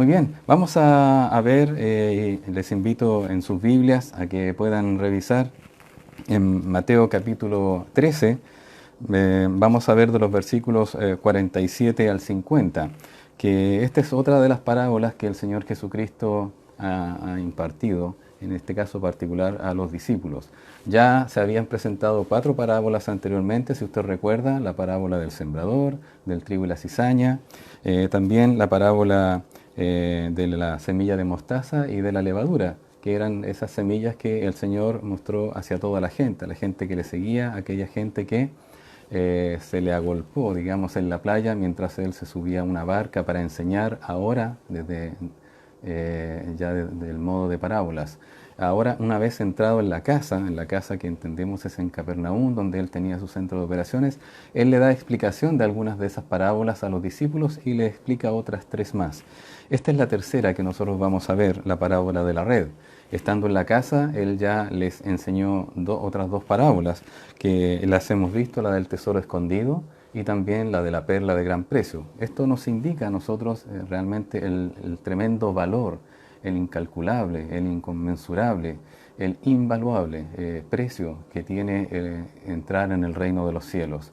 Muy bien, vamos a ver, les invito en sus Biblias a que puedan revisar en Mateo capítulo 13, vamos a ver de los versículos 47 al 50, que esta es otra de las parábolas que el Señor Jesucristo ha impartido, en este caso particular a los discípulos. Ya se habían presentado 4 parábolas anteriormente, si usted recuerda, la parábola del sembrador, del trigo y la cizaña, también la parábola de la semilla de mostaza y de la levadura, que eran esas semillas que el Señor mostró hacia toda la gente que le seguía, aquella gente que se le agolpó, digamos, en la playa mientras él se subía a una barca para enseñar ahora desde del modo de parábolas. Ahora, una vez entrado en la casa que entendemos es en Capernaum, donde él tenía su centro de operaciones, él le da explicación de algunas de esas parábolas a los discípulos y le explica otras 3 más. Esta es la tercera que nosotros vamos a ver, la parábola de la red. Estando en la casa, él ya les enseñó otras 2 parábolas, que las hemos visto, la del tesoro escondido y también la de la perla de gran precio. Esto nos indica a nosotros realmente el tremendo valor, el incalculable, el inconmensurable, el invaluable precio que tiene entrar en el reino de los cielos.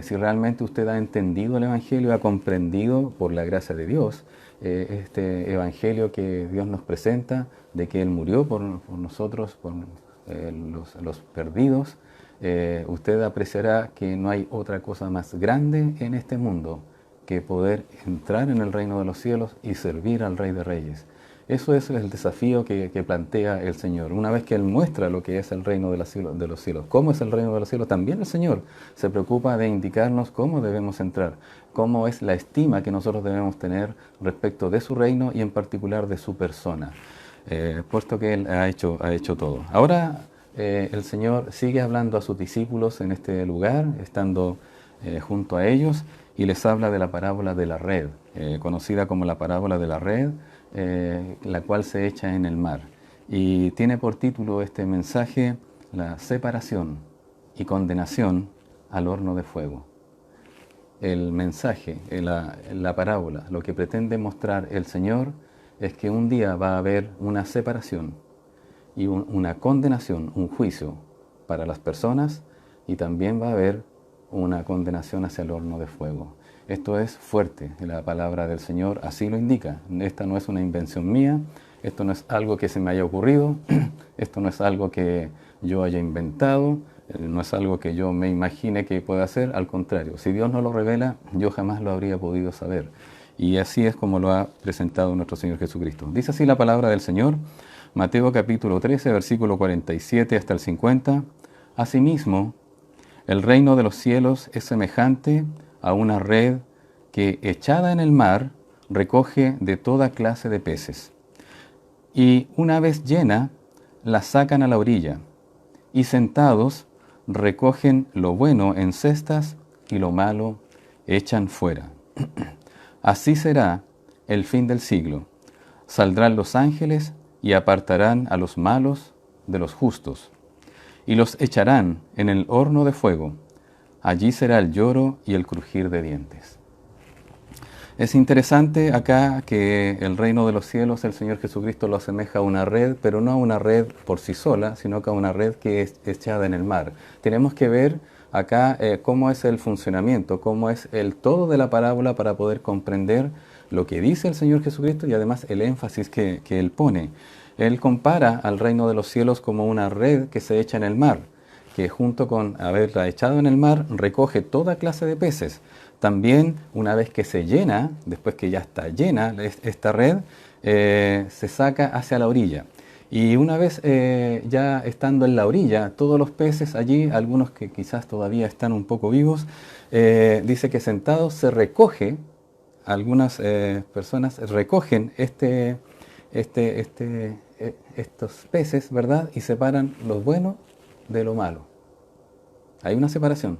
Si realmente usted ha entendido el Evangelio, ha comprendido por la gracia de Dios este Evangelio que Dios nos presenta, de que Él murió por nosotros, por los perdidos, usted apreciará que no hay otra cosa más grande en este mundo que poder entrar en el reino de los cielos y servir al Rey de Reyes. Eso es el desafío que plantea el Señor. Una vez que Él muestra lo que es el reino de los cielos, cómo es el reino de los cielos, también el Señor se preocupa de indicarnos cómo debemos entrar, cómo es la estima que nosotros debemos tener respecto de su reino y en particular de su persona, puesto que Él ha hecho todo. Ahora el Señor sigue hablando a sus discípulos en este lugar, estando junto a ellos, y les habla de la parábola de la red, conocida como la parábola de la red, la cual se echa en el mar. Y tiene por título este mensaje, la separación y condenación al horno de fuego. El mensaje, la parábola, lo que pretende mostrar el Señor es que un día va a haber una separación y una condenación, un juicio para las personas, y también va a haber una condenación hacia el horno de fuego. Esto es fuerte, la palabra del Señor así lo indica. Esta no es una invención mía, esto no es algo que se me haya ocurrido, esto no es algo que yo haya inventado, no es algo que yo me imagine que pueda hacer, al contrario, si Dios no lo revela, yo jamás lo habría podido saber. Y así es como lo ha presentado nuestro Señor Jesucristo. Dice así la palabra del Señor, Mateo capítulo 13, versículo 47 hasta el 50. Asimismo, el reino de los cielos es semejante a una red que, echada en el mar, recoge de toda clase de peces. Y una vez llena, la sacan a la orilla, y sentados recogen lo bueno en cestas y lo malo echan fuera. Así será el fin del siglo. Saldrán los ángeles y apartarán a los malos de los justos, y los echarán en el horno de fuego. Allí será el lloro y el crujir de dientes. Es interesante acá que el reino de los cielos, el Señor Jesucristo lo asemeja a una red, pero no a una red por sí sola, sino que a una red que es echada en el mar. Tenemos que ver acá cómo es el funcionamiento, cómo es el todo de la parábola para poder comprender lo que dice el Señor Jesucristo y además el énfasis que Él pone. Él compara al reino de los cielos como una red que se echa en el mar, que junto con haberla echado en el mar recoge toda clase de peces. También una vez que se llena, después que ya está llena esta red, se saca hacia la orilla. Y una vez ya estando en la orilla, todos los peces allí, algunos que quizás todavía están un poco vivos, dice que sentados se recoge, algunas personas recogen estos peces, ¿verdad? Y separan lo bueno de lo malo. Hay una separación.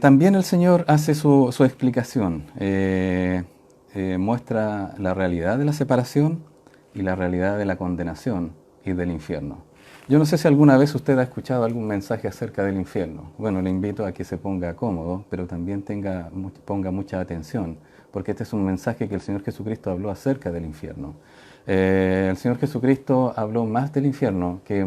También el Señor hace su explicación, muestra la realidad de la separación y la realidad de la condenación y del infierno. Yo no sé si alguna vez usted ha escuchado algún mensaje acerca del infierno. Bueno, le invito a que se ponga cómodo, pero también ponga mucha atención, porque este es un mensaje que el Señor Jesucristo habló acerca del infierno. El Señor Jesucristo habló más del infierno que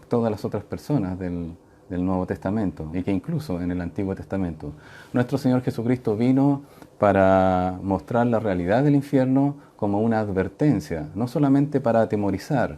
todas las otras personas del Nuevo Testamento y que incluso en el Antiguo Testamento. Nuestro Señor Jesucristo vino para mostrar la realidad del infierno como una advertencia, no solamente para atemorizar,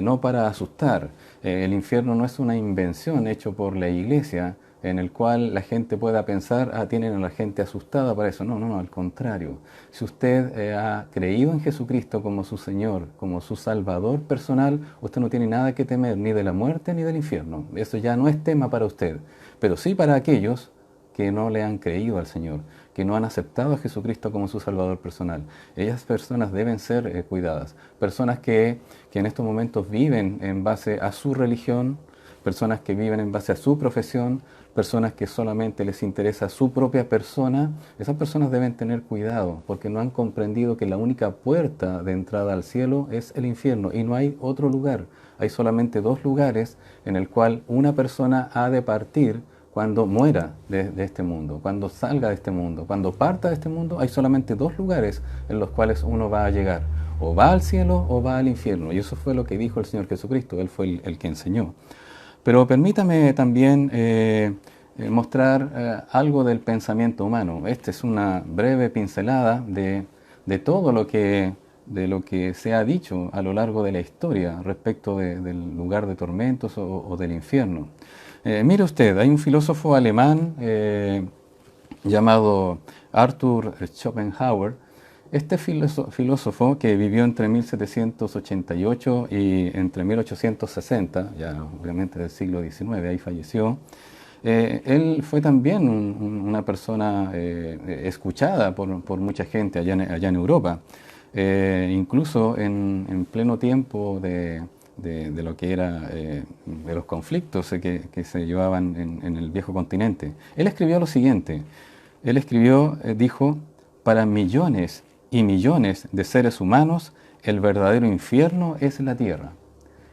no para asustar. El infierno no es una invención hecha por la Iglesia en el cual la gente pueda pensar, tienen a la gente asustada para eso. No, no, no, al contrario. Si usted ha creído en Jesucristo como su Señor, como su Salvador personal, usted no tiene nada que temer ni de la muerte ni del infierno. Eso ya no es tema para usted, pero sí para aquellos que no le han creído al Señor, que no han aceptado a Jesucristo como su Salvador personal. Ellas personas deben ser cuidadas. Personas que en estos momentos viven en base a su religión, personas que viven en base a su profesión, personas que solamente les interesa su propia persona, esas personas deben tener cuidado porque no han comprendido que la única puerta de entrada al cielo es el infierno y no hay otro lugar. Hay solamente dos lugares en el cual una persona ha de partir cuando muera de este mundo, cuando salga de este mundo, cuando parta de este mundo. Hay solamente dos lugares en los cuales uno va a llegar: o va al cielo o va al infierno. Y eso fue lo que dijo el Señor Jesucristo, Él fue el que enseñó. Pero permítame también mostrar algo del pensamiento humano. Esta es una breve pincelada de todo lo que se ha dicho a lo largo de la historia respecto del lugar de tormentos o del infierno. Mire usted, hay un filósofo alemán llamado Arthur Schopenhauer. Este filósofo que vivió entre 1788 y entre 1860, ya obviamente del siglo XIX, ahí falleció, él fue también una persona escuchada por mucha gente allá en Europa. Incluso en pleno tiempo de lo que era de los conflictos que se llevaban en el viejo continente. Él escribió lo siguiente, dijo: para millones y millones de seres humanos, el verdadero infierno es la tierra.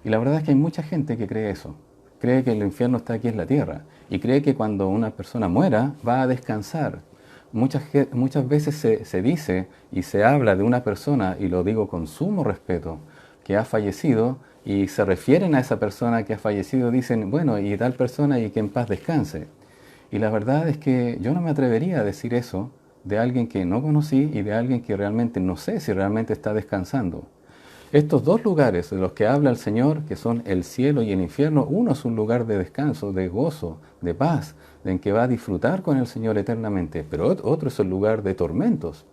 Y la verdad es que hay mucha gente que cree eso. Cree que el infierno está aquí en la tierra. Y cree que cuando una persona muera, va a descansar. Muchas veces se dice y se habla de una persona, y lo digo con sumo respeto, que ha fallecido, y se refieren a esa persona que ha fallecido, dicen, bueno, y tal persona, y que en paz descanse. Y la verdad es que yo no me atrevería a decir eso de alguien que no conocí y de alguien que realmente no sé si realmente está descansando. Estos dos lugares de los que habla el Señor, que son el cielo y el infierno, uno es un lugar de descanso, de gozo, de paz, en que va a disfrutar con el Señor eternamente, pero otro es el lugar de tormentos.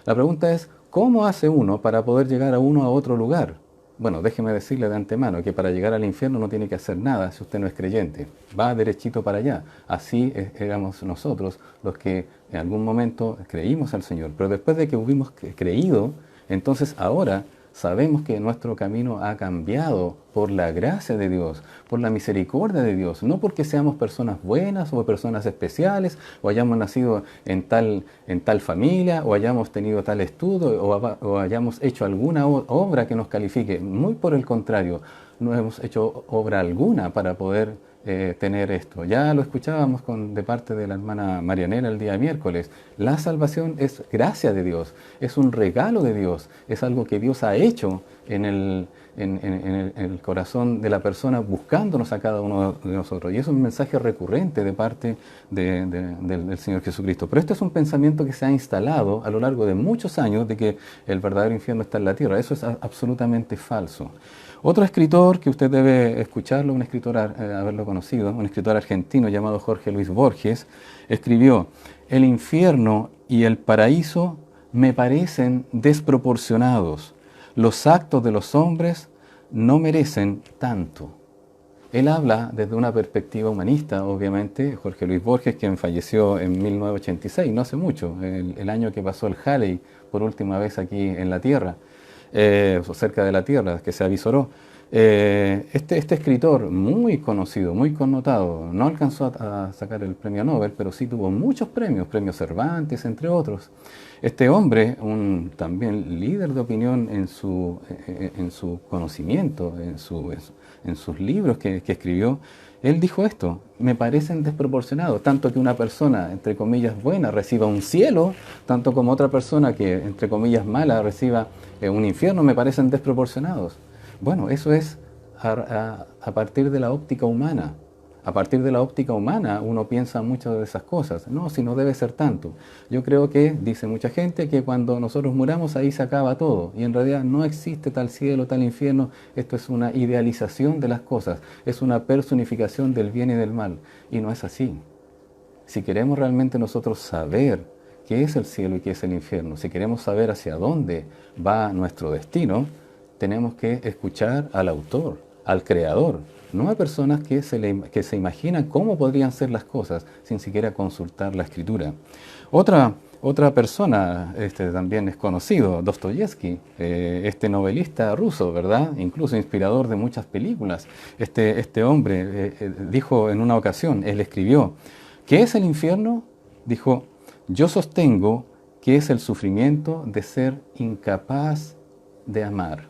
La pregunta es, ¿cómo hace uno para poder llegar a otro lugar? Bueno, déjeme decirle de antemano que para llegar al infierno no tiene que hacer nada si usted no es creyente. Va derechito para allá. Así éramos nosotros los que en algún momento creímos al Señor. Pero después de que hubimos creído, entonces ahora sabemos que nuestro camino ha cambiado por la gracia de Dios, por la misericordia de Dios, no porque seamos personas buenas o personas especiales, o hayamos nacido en tal familia, o hayamos tenido tal estudio, o hayamos hecho alguna obra que nos califique. Muy por el contrario, no hemos hecho obra alguna para poder tener esto. Ya lo escuchábamos de parte de la hermana Marianela el día miércoles. La salvación es gracia de Dios, es un regalo de Dios, es algo que Dios ha hecho en el corazón de la persona, buscándonos a cada uno de nosotros. Y es un mensaje recurrente de parte del Señor Jesucristo. Pero este es un pensamiento que se ha instalado a lo largo de muchos años de que el verdadero infierno está en la tierra. Eso es absolutamente falso. Otro escritor que usted debe escucharlo, un escritor, haberlo conocido, un escritor argentino llamado Jorge Luis Borges, escribió: el infierno y el paraíso me parecen desproporcionados. Los actos de los hombres no merecen tanto. Él habla desde una perspectiva humanista, obviamente. Jorge Luis Borges, quien falleció en 1986, no hace mucho, el año que pasó el Halley por última vez aquí en la Tierra, cerca de la Tierra, que se avisoró. Este escritor muy conocido, muy connotado, no alcanzó a sacar el premio Nobel, pero sí tuvo muchos premios, premios Cervantes, entre otros. Este hombre, un también líder de opinión en su conocimiento, en sus libros que escribió, él dijo esto: me parecen desproporcionados, tanto que una persona, entre comillas, buena reciba un cielo, tanto como otra persona que, entre comillas, mala reciba un infierno, me parecen desproporcionados. Bueno, eso es a partir de la óptica humana. A partir de la óptica humana uno piensa muchas de esas cosas. No, si no debe ser tanto. Yo creo que, dice mucha gente, que cuando nosotros muramos ahí se acaba todo. Y en realidad no existe tal cielo, tal infierno. Esto es una idealización de las cosas. Es una personificación del bien y del mal. Y no es así. Si queremos realmente nosotros saber qué es el cielo y qué es el infierno, si queremos saber hacia dónde va nuestro destino, tenemos que escuchar al autor, al creador, no a personas que se imaginan cómo podrían ser las cosas sin siquiera consultar la escritura. Otra persona también es conocido, Dostoyevsky, este novelista ruso, ¿verdad? Incluso inspirador de muchas películas. Este hombre dijo en una ocasión, él escribió: ¿qué es el infierno? Dijo: yo sostengo que es el sufrimiento de ser incapaz de amar.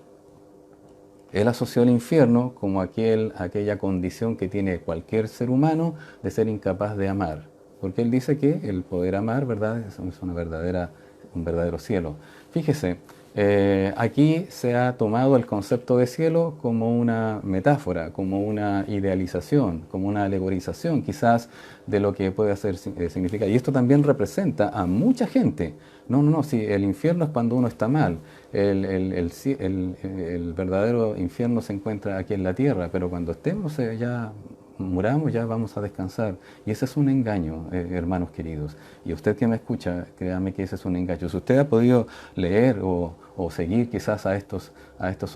Él asoció el infierno como aquella condición que tiene cualquier ser humano de ser incapaz de amar. Porque él dice que el poder amar, ¿verdad?, es un verdadero cielo. Fíjese, aquí se ha tomado el concepto de cielo como una metáfora, como una idealización, como una alegorización quizás de lo que puede significar. Y esto también representa a mucha gente. No, si el infierno es cuando uno está mal. El verdadero infierno se encuentra aquí en la tierra, pero cuando estemos ya muramos, ya vamos a descansar. Y ese es un engaño, hermanos queridos. Y usted que me escucha, créame que ese es un engaño. Si usted ha podido leer o seguir quizás a estos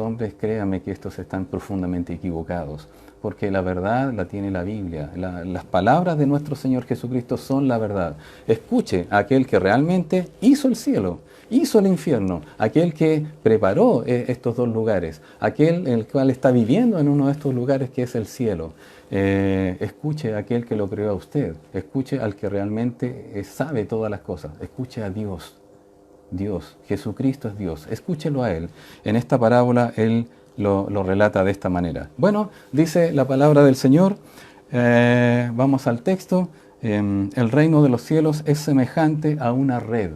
hombres, créame que estos están profundamente equivocados. Porque la verdad la tiene la Biblia. Las palabras de nuestro Señor Jesucristo son la verdad. Escuche a aquel que realmente hizo el cielo, hizo el infierno, aquel que preparó estos dos lugares, aquel el cual está viviendo en uno de estos lugares que es el cielo. Escuche a aquel que lo creó a usted, escuche al que realmente sabe todas las cosas, escuche a Dios. Dios, Jesucristo es Dios, escúchelo a Él. En esta parábola Él lo relata de esta manera. Bueno, dice la palabra del Señor, vamos al texto: el reino de los cielos es semejante a una red,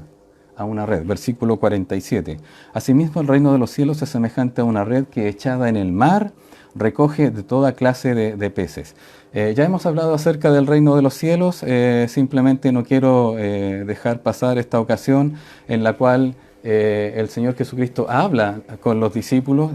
versículo 47. Asimismo, el reino de los cielos es semejante a una red que, echada en el mar, recoge de toda clase de peces. Ya hemos hablado acerca del reino de los cielos, simplemente no quiero dejar pasar esta ocasión en la cual el Señor Jesucristo habla con los discípulos,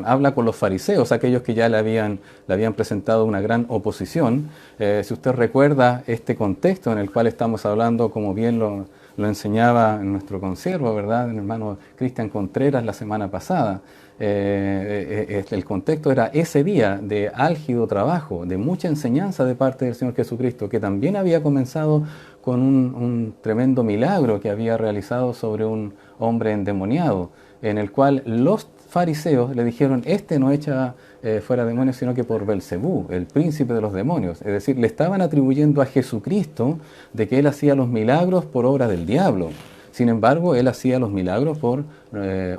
habla con los fariseos, aquellos que ya le habían presentado una gran oposición. Si usted recuerda este contexto en el cual estamos hablando, como bien lo enseñaba nuestro consiervo, ¿verdad?, el hermano Cristian Contreras la semana pasada. El contexto era ese día de álgido trabajo, de mucha enseñanza de parte del Señor Jesucristo, que también había comenzado con un tremendo milagro que había realizado sobre un hombre endemoniado, en el cual los fariseos le dijeron: este no echa fuera demonios sino que por Belcebú, el príncipe de los demonios. Es decir, le estaban atribuyendo a Jesucristo de que él hacía los milagros por obra del diablo. Sin embargo, él hacía los milagros por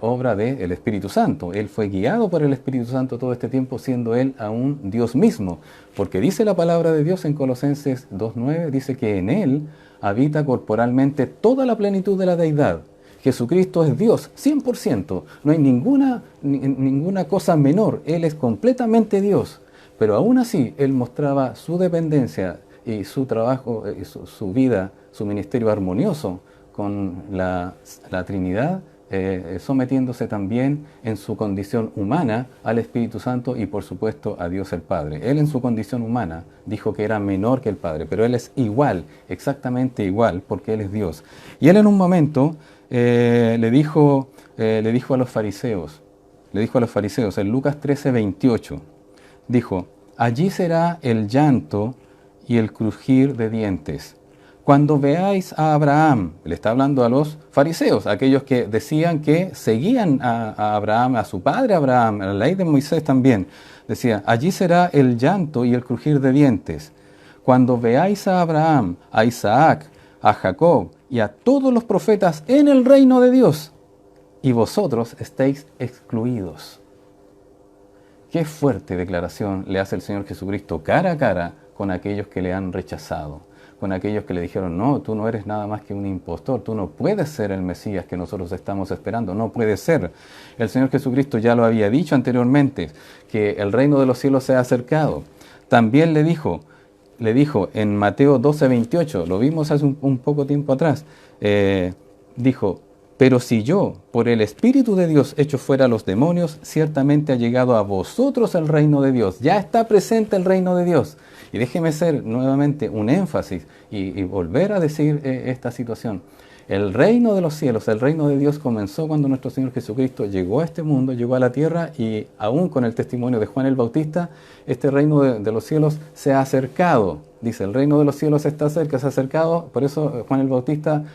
obra del Espíritu Santo. Él fue guiado por el Espíritu Santo todo este tiempo, siendo él aún Dios mismo. Porque dice la palabra de Dios en Colosenses 2:9, dice que en él habita corporalmente toda la plenitud de la deidad. Jesucristo es Dios, 100%. No hay ninguna cosa menor. Él es completamente Dios. Pero aún así, él mostraba su dependencia y su trabajo, su vida, su ministerio armonioso con la Trinidad, sometiéndose también en su condición humana al Espíritu Santo y por supuesto a Dios el Padre. Él en su condición humana dijo que era menor que el Padre, pero Él es igual, exactamente igual, porque Él es Dios. Y Él en un momento le dijo a los fariseos, en Lucas 13:28, dijo: allí será el llanto y el crujir de dientes, Cuando veáis a Abraham, le está hablando a los fariseos, aquellos que decían que seguían a Abraham, a su padre Abraham, a la ley de Moisés también, decía, allí será el llanto y el crujir de dientes. Cuando veáis a Abraham, a Isaac, a Jacob y a todos los profetas en el reino de Dios, y vosotros estéis excluidos. Qué fuerte declaración le hace el Señor Jesucristo cara a cara con aquellos que le han rechazado, con aquellos que le dijeron, no, tú no eres nada más que un impostor, tú no puedes ser el Mesías que nosotros estamos esperando, no puedes ser. El Señor Jesucristo ya lo había dicho anteriormente, que el reino de los cielos se ha acercado. También le dijo en Mateo 12:28, lo vimos hace un poco tiempo atrás, dijo, pero si yo, por el Espíritu de Dios, echo fuera a los demonios, ciertamente ha llegado a vosotros el reino de Dios. Ya está presente el reino de Dios. Y déjeme hacer nuevamente un énfasis y volver a decir esta situación. El reino de los cielos, el reino de Dios comenzó cuando nuestro Señor Jesucristo llegó a este mundo, llegó a la tierra y aún con el testimonio de Juan el Bautista, este reino de los cielos se ha acercado. Dice, el reino de los cielos está cerca, se ha acercado, por eso Juan el Bautista,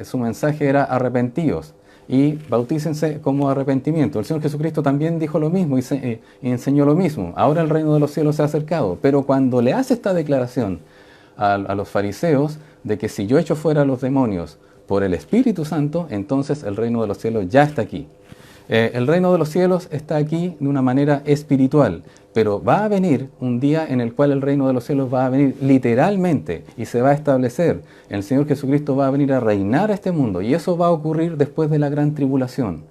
su mensaje era arrepentíos y bautícense como arrepentimiento. El Señor Jesucristo también dijo lo mismo y enseñó lo mismo. Ahora el reino de los cielos se ha acercado, pero cuando le hace esta declaración a los fariseos de que si yo echo fuera a los demonios por el Espíritu Santo, entonces el reino de los cielos ya está aquí. El reino de los cielos está aquí de una manera espiritual, pero va a venir un día en el cual el reino de los cielos va a venir literalmente y se va a establecer. El Señor Jesucristo va a venir a reinar este mundo y eso va a ocurrir después de la gran tribulación.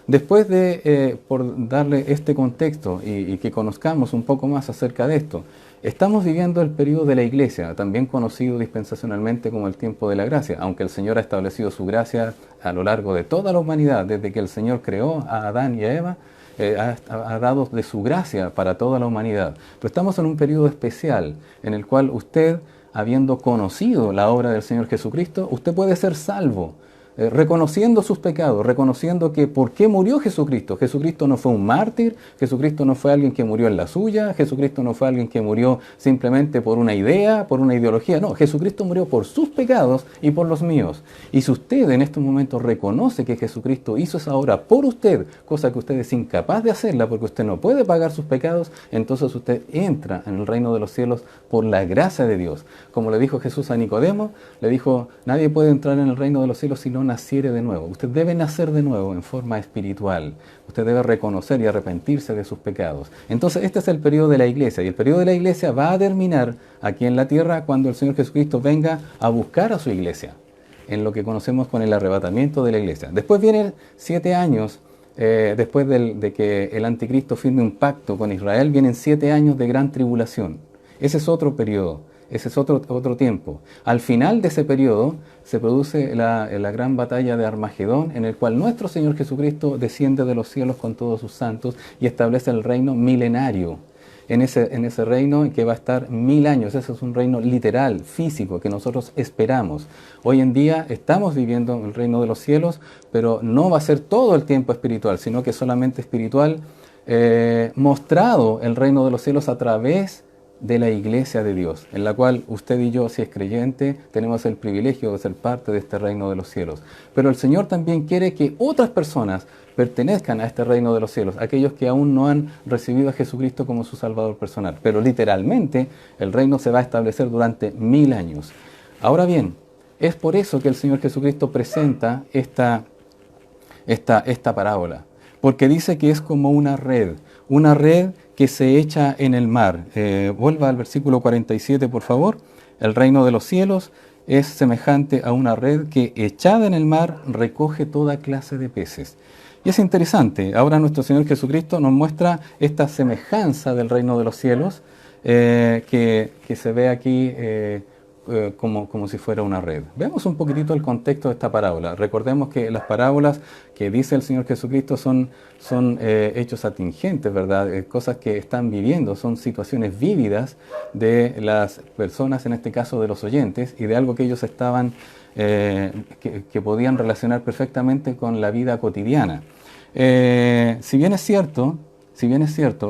Después de, por darle este contexto y que conozcamos un poco más acerca de esto, estamos viviendo el periodo de la Iglesia, también conocido dispensacionalmente como el tiempo de la gracia, aunque el Señor ha establecido su gracia a lo largo de toda la humanidad, desde que el Señor creó a Adán y a Eva, ha dado de su gracia para toda la humanidad. Pero estamos en un periodo especial en el cual usted, habiendo conocido la obra del Señor Jesucristo, usted puede ser salvo. Reconociendo sus pecados, reconociendo que ¿por qué murió Jesucristo? Jesucristo no fue un mártir, Jesucristo no fue alguien que murió en la suya, Jesucristo no fue alguien que murió simplemente por una idea, por una ideología, no, Jesucristo murió por sus pecados y por los míos. Y si usted en estos momentos reconoce que Jesucristo hizo esa obra por usted, cosa que usted es incapaz de hacerla porque usted no puede pagar sus pecados, entonces usted entra en el reino de los cielos por la gracia de Dios. Como le dijo Jesús a Nicodemo, le dijo, nadie puede entrar en el reino de los cielos si no naciere de nuevo. Usted debe nacer de nuevo en forma espiritual. Usted debe reconocer y arrepentirse de sus pecados. Entonces este es el periodo de la iglesia y el periodo de la iglesia va a terminar aquí en la tierra cuando el Señor Jesucristo venga a buscar a su iglesia, en lo que conocemos con el arrebatamiento de la iglesia. Después vienen 7 años, después de que el anticristo firme un pacto con Israel, vienen 7 años de gran tribulación. Ese es otro periodo. Ese es otro tiempo. Al final de ese periodo se produce la gran batalla de Armagedón, en el cual nuestro Señor Jesucristo desciende de los cielos con todos sus santos y establece el reino milenario. En ese reino que va a estar 1000 años. Ese es un reino literal, físico, que nosotros esperamos. Hoy en día estamos viviendo el reino de los cielos, pero no va a ser todo el tiempo espiritual, sino que solamente espiritual, mostrado el reino de los cielos a través de la iglesia de Dios, en la cual usted y yo, si es creyente, tenemos el privilegio de ser parte de este reino de los cielos. Pero el Señor también quiere que otras personas pertenezcan a este reino de los cielos, aquellos que aún no han recibido a Jesucristo como su Salvador personal. Pero literalmente el reino se va a establecer durante 1000 años. Ahora bien, es por eso que el Señor Jesucristo presenta esta parábola, porque dice que es como una red que se echa en el mar. Vuelva al versículo 47, por favor. El reino de los cielos es semejante a una red que, echada en el mar, recoge toda clase de peces. Y es interesante, ahora nuestro Señor Jesucristo nos muestra esta semejanza del reino de los cielos, que se ve aquí como si fuera una red. Veamos un poquitito el contexto de esta parábola. Recordemos que las parábolas que dice el Señor Jesucristo son hechos atingentes, ¿verdad? Cosas que están viviendo, son situaciones vívidas de las personas, en este caso de los oyentes, y de algo que ellos estaban, que podían relacionar perfectamente con la vida cotidiana. Si bien es cierto,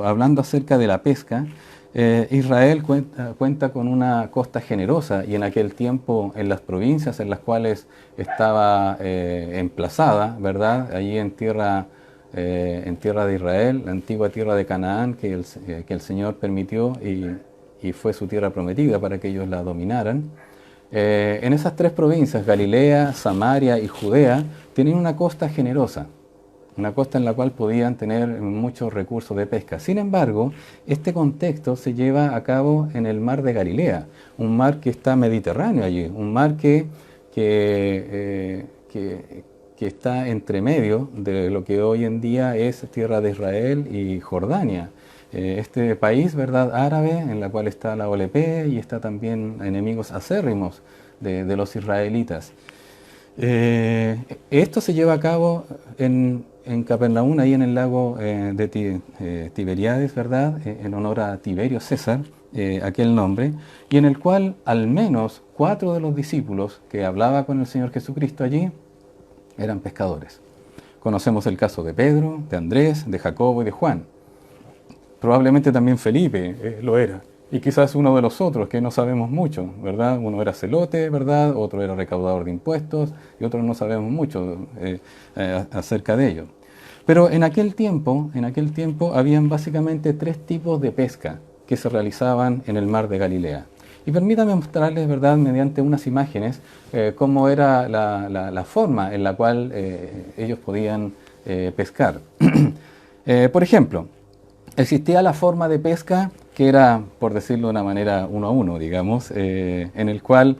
hablando acerca de la pesca, Israel cuenta con una costa generosa y en aquel tiempo en las provincias en las cuales estaba emplazada, ¿verdad? Allí en tierra de Israel, la antigua tierra de Canaán que el Señor permitió y fue su tierra prometida para que ellos la dominaran. En esas tres provincias, Galilea, Samaria y Judea, tienen una costa generosa, una costa en la cual podían tener muchos recursos de pesca. Sin embargo, este contexto se lleva a cabo en el mar de Galilea, un mar que está mediterráneo allí, un mar que está entre medio de lo que hoy en día es tierra de Israel y Jordania. Este país, ¿verdad?, árabe, en la cual está la OLP y está también enemigos acérrimos de los israelitas. Esto se lleva a cabo en Capernaum, ahí en el lago de Tiberíades, ¿verdad? En honor a Tiberio César, aquel nombre, y en el cual al menos 4 de los discípulos que hablaba con el Señor Jesucristo allí eran pescadores. Conocemos el caso de Pedro, de Andrés, de Jacobo y de Juan. Probablemente también Felipe lo era. Y quizás uno de los otros, que no sabemos mucho, ¿verdad? Uno era celote, ¿verdad? Otro era recaudador de impuestos y otros no sabemos mucho acerca de ello. Pero en aquel tiempo habían básicamente 3 tipos de pesca que se realizaban en el mar de Galilea. Y permítame mostrarles, ¿verdad?, mediante unas imágenes, cómo era la forma en la cual ellos podían pescar. Por ejemplo, existía la forma de pesca que era, por decirlo de una manera, 1 a 1, digamos, en el cual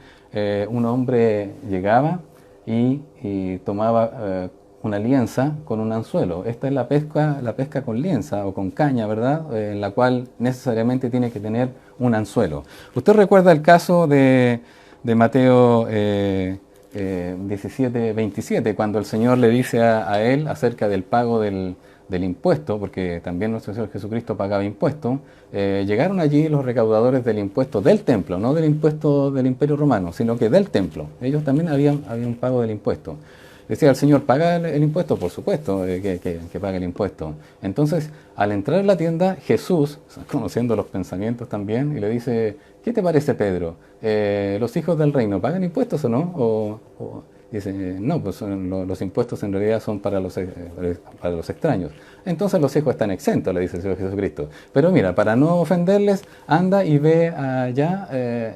un hombre llegaba y tomaba una lienza con un anzuelo. Esta es la pesca con lienza o con caña, ¿verdad?, en la cual necesariamente tiene que tener un anzuelo. Usted recuerda el caso de Mateo 17:27, cuando el Señor le dice a él acerca del pago del impuesto, porque también nuestro Señor Jesucristo pagaba impuestos. Llegaron allí los recaudadores del impuesto del templo, no del impuesto del Imperio Romano, sino que del templo. Ellos también habían un pago del impuesto. Decía el Señor, ¿paga el impuesto? Por supuesto que paga el impuesto. Entonces, al entrar en la tienda, Jesús, conociendo los pensamientos también, y le dice, ¿qué te parece, Pedro? ¿Los hijos del reino pagan impuestos o no? Dice, no, pues los impuestos en realidad son para los extraños. Entonces los hijos están exentos, le dice el Señor Jesucristo. Pero mira, para no ofenderles, anda y ve allá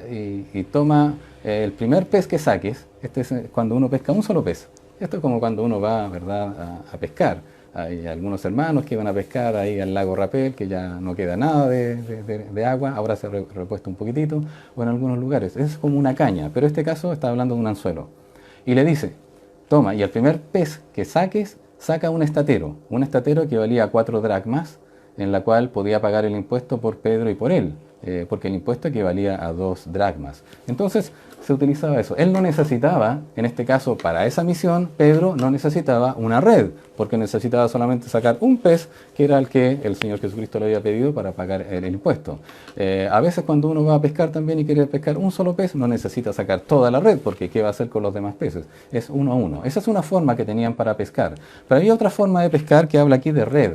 y toma el primer pez que saques. Este es cuando uno pesca un solo pez. Esto es como cuando uno va, ¿verdad?, a pescar. Hay algunos hermanos que iban a pescar ahí al lago Rapel, que ya no queda nada de agua, ahora se ha repuesto un poquitito, o en algunos lugares. Es como una caña, pero en este caso está hablando de un anzuelo. Y le dice, toma, y al primer pez que saques, saca un estatero que valía 4 dracmas, en la cual podía pagar el impuesto por Pedro y por él, porque el impuesto equivalía a 2 dracmas. Entonces se utilizaba eso. Él no necesitaba, en este caso para esa misión, Pedro no necesitaba una red, porque necesitaba solamente sacar un pez, que era el que el Señor Jesucristo le había pedido para pagar el impuesto. A veces cuando uno va a pescar también y quiere pescar un solo pez, no necesita sacar toda la red, porque ¿qué va a hacer con los demás peces? Es 1 a 1. Esa es una forma que tenían para pescar. Pero había otra forma de pescar que habla aquí de red,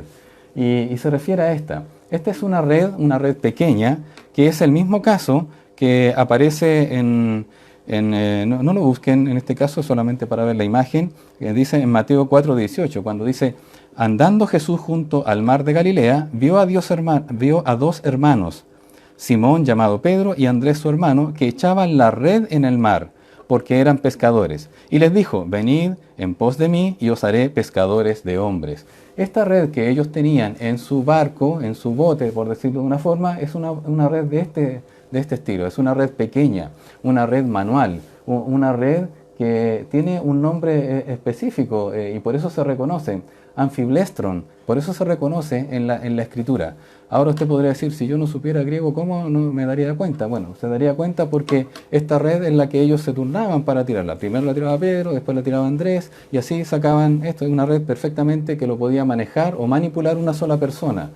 y se refiere a esta. Esta es una red pequeña, que es el mismo caso que aparece no lo busquen en este caso solamente para ver la imagen, que dice en Mateo 4:18, cuando dice, andando Jesús junto al mar de Galilea, vio a 2 hermanos, Simón llamado Pedro y Andrés su hermano, que echaban la red en el mar, porque eran pescadores. Y les dijo, venid en pos de mí y os haré pescadores de hombres. Esta red que ellos tenían en su barco, en su bote, por decirlo de una forma, es una red de este estilo. Es una red pequeña, una red manual, una red que tiene un nombre específico y por eso se reconoce, anfiblestron, por eso se reconoce en la escritura. Ahora usted podría decir, si yo no supiera griego, ¿cómo no me daría cuenta? Bueno, se daría cuenta porque esta red en la que ellos se turnaban para tirarla. Primero la tiraba Pedro, después la tiraba Andrés, y así sacaban, esto es una red perfectamente que lo podía manejar o manipular una sola persona.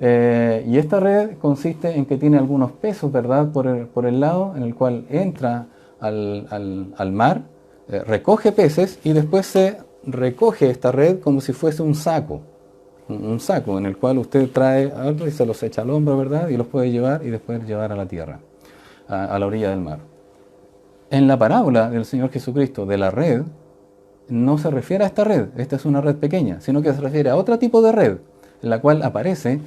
Y esta red consiste en que tiene algunos pesos, ¿verdad?, por el lado, en el cual entra al mar, recoge peces y después se recoge esta red como si fuese un saco. un saco en el cual usted trae algo y se los echa al hombro, ¿verdad? Y los puede llevar y después llevar a la tierra, a la orilla del mar. En la parábola del Señor Jesucristo de la red, no se refiere a esta red, esta es una red pequeña, sino que se refiere a otro tipo de red, la cual aparece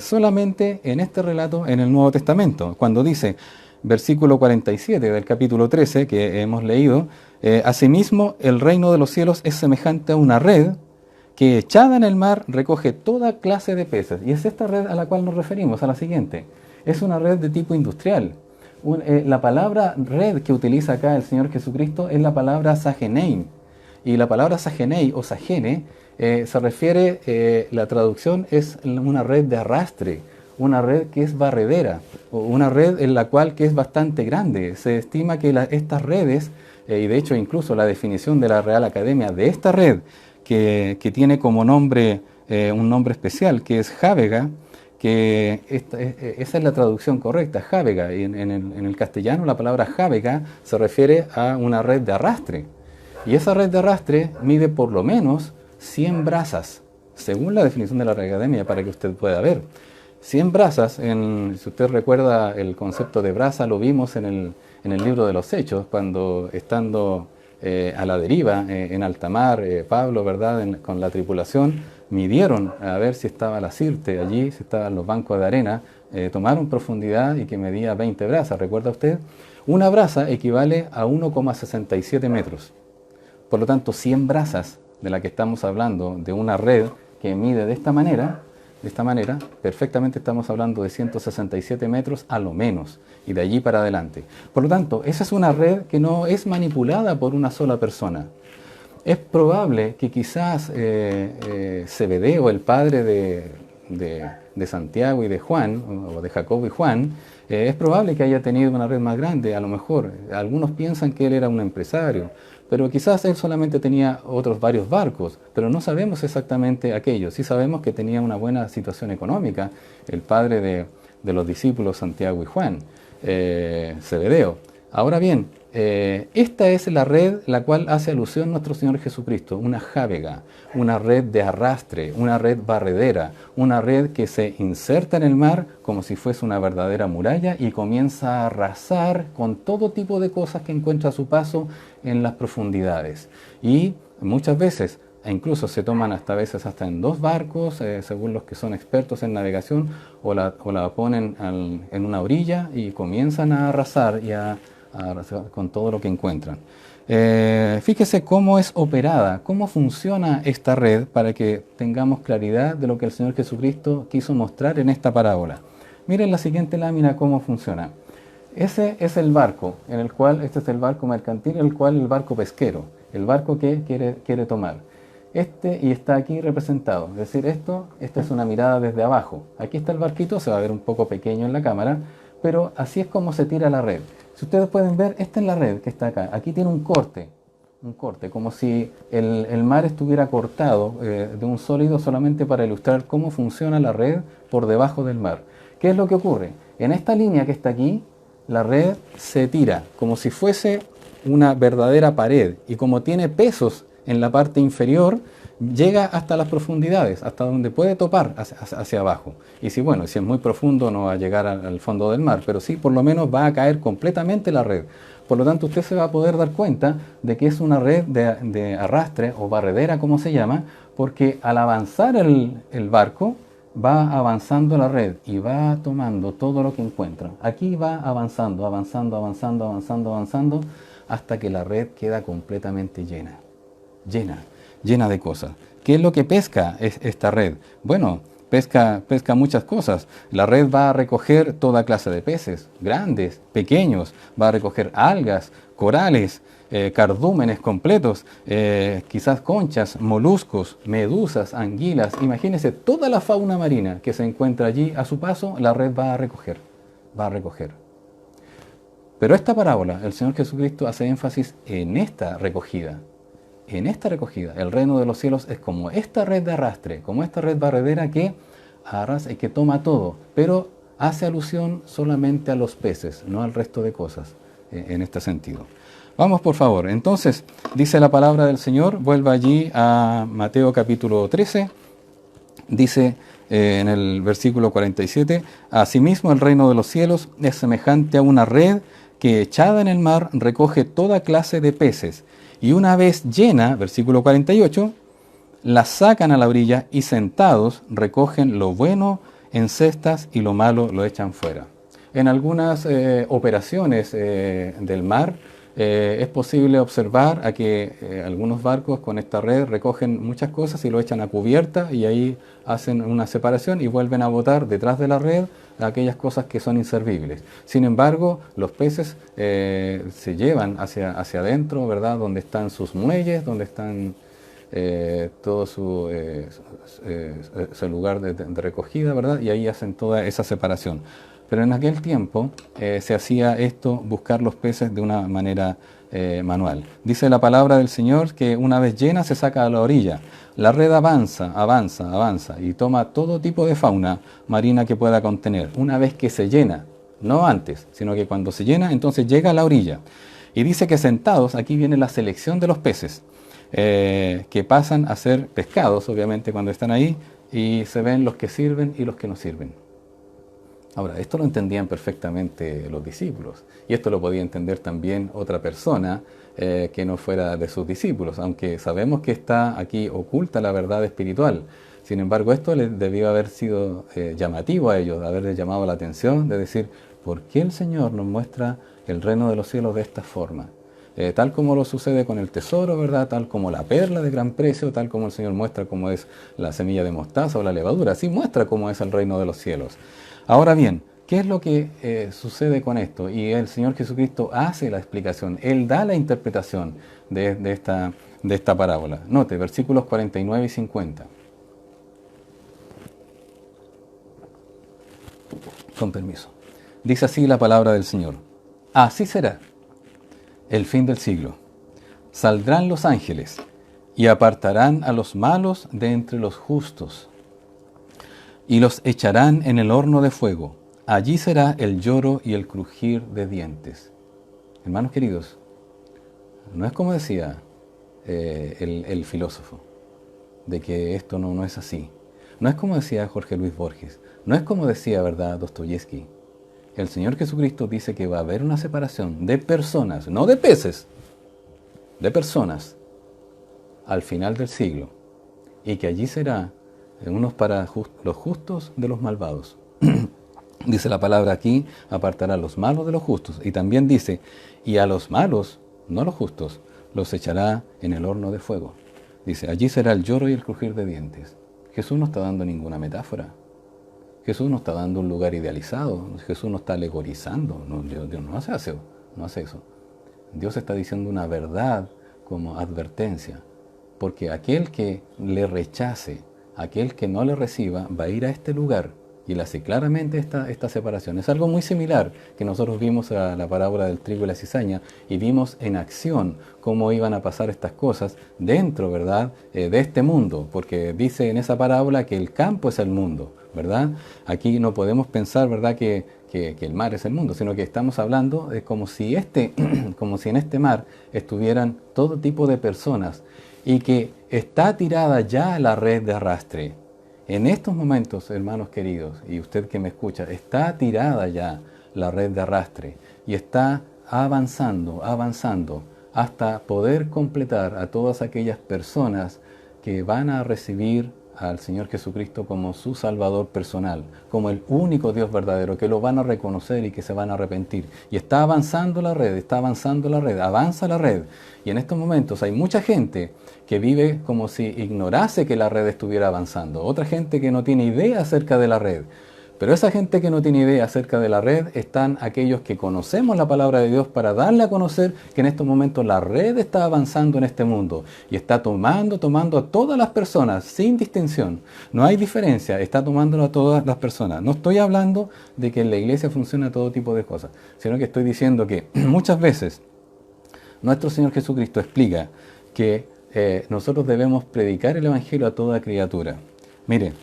solamente en este relato en el Nuevo Testamento, cuando dice, versículo 47 del capítulo 13 que hemos leído, asimismo el reino de los cielos es semejante a una red que echada en el mar recoge toda clase de peces. Y es esta red a la cual nos referimos, a la siguiente. Es una red de tipo industrial. La palabra red que utiliza acá el Señor Jesucristo es la palabra sagenein. Y la palabra sagenei o sagene se refiere, la traducción es una red de arrastre, una red que es barredera, o una red en la cual que es bastante grande. Se estima que estas redes, y de hecho incluso la definición de la Real Academia de esta red, que tiene como nombre, un nombre especial, que es jávega, que esa es la traducción correcta, jávega. Y en el castellano la palabra jávega se refiere a una red de arrastre. Y esa red de arrastre mide por lo menos 100 brazas, según la definición de la Real Academia, para que usted pueda ver. 100 brazas, si usted recuerda el concepto de brasa, lo vimos en el libro de los Hechos, cuando estando a la deriva en alta mar, Pablo, ¿verdad?, con la tripulación, midieron a ver si estaba la Sirte allí, si estaban los bancos de arena, tomaron profundidad y que medía 20 brazas, ¿recuerda usted? Una braza equivale a 1,67 metros. Por lo tanto, 100 brazas de la que estamos hablando, de una red que mide de esta manera, perfectamente estamos hablando de 167 metros a lo menos, y de allí para adelante. Por lo tanto, esa es una red que no es manipulada por una sola persona. Es probable que quizás Zebedeo, el padre de Santiago y de Juan, o de Jacobo y Juan, es probable que haya tenido una red más grande, a lo mejor. Algunos piensan que él era un empresario, pero quizás él solamente tenía otros varios barcos, pero no sabemos exactamente aquello. Sí sabemos que tenía una buena situación económica, el padre de los discípulos Santiago y Juan, Zebedeo. Ahora bien, esta es la red la cual hace alusión nuestro Señor Jesucristo, una jávega, una red de arrastre, una red barredera, una red que se inserta en el mar como si fuese una verdadera muralla y comienza a arrasar con todo tipo de cosas que encuentra a su paso en las profundidades. Y muchas veces, e incluso se toman hasta veces hasta en 2 barcos, según los que son expertos en navegación, o la ponen en una orilla y comienzan a arrasar y a con todo lo que encuentran. Fíjese cómo es operada, cómo funciona esta red para que tengamos claridad de lo que el Señor Jesucristo quiso mostrar en esta parábola. Miren la siguiente lámina cómo funciona. Ese es el barco, este es el barco mercantil, el barco pesquero, el barco que quiere tomar. Y está aquí representado, es decir, esta es una mirada desde abajo. Aquí está el barquito, se va a ver un poco pequeño en la cámara, pero así es como se tira la red. Si ustedes pueden ver, esta es la red que está acá. Aquí tiene un corte, como si el mar estuviera cortado de un sólido solamente para ilustrar cómo funciona la red por debajo del mar. ¿Qué es lo que ocurre? En esta línea que está aquí, la red se tira como si fuese una verdadera pared y como tiene pesos en la parte inferior, llega hasta las profundidades, hasta donde puede topar hacia abajo. Y si es muy profundo no va a llegar al fondo del mar, pero sí por lo menos va a caer completamente la red. Por lo tanto, usted se va a poder dar cuenta de que es una red de arrastre o barredera, como se llama, porque al avanzar el barco, va avanzando la red y va tomando todo lo que encuentra. Aquí va avanzando, hasta que la red queda completamente llena de cosas. ¿Qué es lo que pesca esta red? Bueno, pesca muchas cosas. La red va a recoger toda clase de peces, grandes, pequeños, va a recoger algas, corales, cardúmenes completos, quizás conchas, moluscos, medusas, anguilas. Imagínense toda la fauna marina que se encuentra allí a su paso, la red va a recoger. Pero esta parábola, el Señor Jesucristo hace énfasis en esta recogida. El reino de los cielos es como esta red de arrastre, como esta red barredera que arrasa y que toma todo, pero hace alusión solamente a los peces, no al resto de cosas, en este sentido. Vamos por favor, entonces, dice la palabra del Señor, vuelva allí a Mateo capítulo 13, Dice en el versículo 47, asimismo el reino de los cielos es semejante a una red que echada en el mar recoge toda clase de peces, y una vez llena, versículo 48, la sacan a la orilla y sentados recogen lo bueno en cestas y lo malo lo echan fuera. En algunas operaciones del mar es posible observar a que algunos barcos con esta red recogen muchas cosas y lo echan a cubierta y ahí hacen una separación y vuelven a botar detrás de la red aquellas cosas que son inservibles. Sin embargo, los peces se llevan hacia adentro, ¿verdad? Donde están sus muelles, donde están todo su lugar de recogida, ¿verdad? Y ahí hacen toda esa separación. Pero en aquel tiempo se hacía esto, buscar los peces de una manera manual. Dice la palabra del Señor que una vez llena se saca a la orilla. La red avanza, avanza, avanza y toma todo tipo de fauna marina que pueda contener. Una vez que se llena, no antes, sino que cuando se llena, entonces llega a la orilla. Y dice que sentados, aquí viene la selección de los peces, que pasan a ser pescados, obviamente, cuando están ahí, y se ven los que sirven y los que no sirven. Ahora, esto lo entendían perfectamente los discípulos, y esto lo podía entender también otra persona que no fuera de sus discípulos, aunque sabemos que está aquí oculta la verdad espiritual. Sin embargo, esto les debió haber sido llamativo a ellos, haberles llamado la atención, de decir, ¿por qué el Señor nos muestra el reino de los cielos de esta forma? Tal como lo sucede con el tesoro, ¿verdad? Tal como la perla de gran precio, tal como el Señor muestra cómo es la semilla de mostaza o la levadura, así muestra cómo es el reino de los cielos. Ahora bien, ¿qué es lo que sucede con esto? Y el Señor Jesucristo hace la explicación, Él da la interpretación de esta parábola. Note, versículos 49 y 50. Con permiso. Dice así la palabra del Señor. Así será el fin del siglo. Saldrán los ángeles y apartarán a los malos de entre los justos y los echarán en el horno de fuego. Allí será el lloro y el crujir de dientes. Hermanos queridos, no es como decía el filósofo, de que esto no es así. No es como decía Jorge Luis Borges. No es como decía, ¿verdad?, Dostoyevsky. El Señor Jesucristo dice que va a haber una separación de personas, no de peces, de personas, al final del siglo. Y que allí será unos para los justos de los malvados. Dice la palabra aquí, apartará a los malos de los justos. Y también dice, y a los malos, no a los justos, los echará en el horno de fuego. Dice, allí será el lloro y el crujir de dientes. Jesús no está dando ninguna metáfora. Jesús no está dando un lugar idealizado. Jesús no está alegorizando. No, Dios no hace eso. Dios está diciendo una verdad como advertencia. Porque aquel que le rechace, aquel que no le reciba, va a ir a este lugar. Y él hace claramente esta separación. Es algo muy similar que nosotros vimos a la parábola del trigo y la cizaña y vimos en acción cómo iban a pasar estas cosas dentro, ¿verdad?, de este mundo. Porque dice en esa parábola que el campo es el mundo, ¿verdad? Aquí no podemos pensar, ¿verdad?, que el mar es el mundo, sino que estamos hablando de como si en este mar estuvieran todo tipo de personas y que está tirada ya la red de arrastre. En estos momentos, hermanos queridos, y usted que me escucha, está tirada ya la red de arrastre y está avanzando hasta poder completar a todas aquellas personas que van a recibir al Señor Jesucristo como su Salvador personal, como el único Dios verdadero, que lo van a reconocer y que se van a arrepentir. Y está avanzando la red, avanza la red. Y en estos momentos hay mucha gente que vive como si ignorase que la red estuviera avanzando. Otra gente que no tiene idea acerca de la red. Pero esa gente que no tiene idea acerca de la red están aquellos que conocemos la palabra de Dios para darle a conocer que en estos momentos la red está avanzando en este mundo y está tomando a todas las personas sin distinción. No hay diferencia, está tomándolo a todas las personas. No estoy hablando de que en la iglesia funciona todo tipo de cosas, sino que estoy diciendo que muchas veces nuestro Señor Jesucristo explica que nosotros debemos predicar el Evangelio a toda criatura. Mire,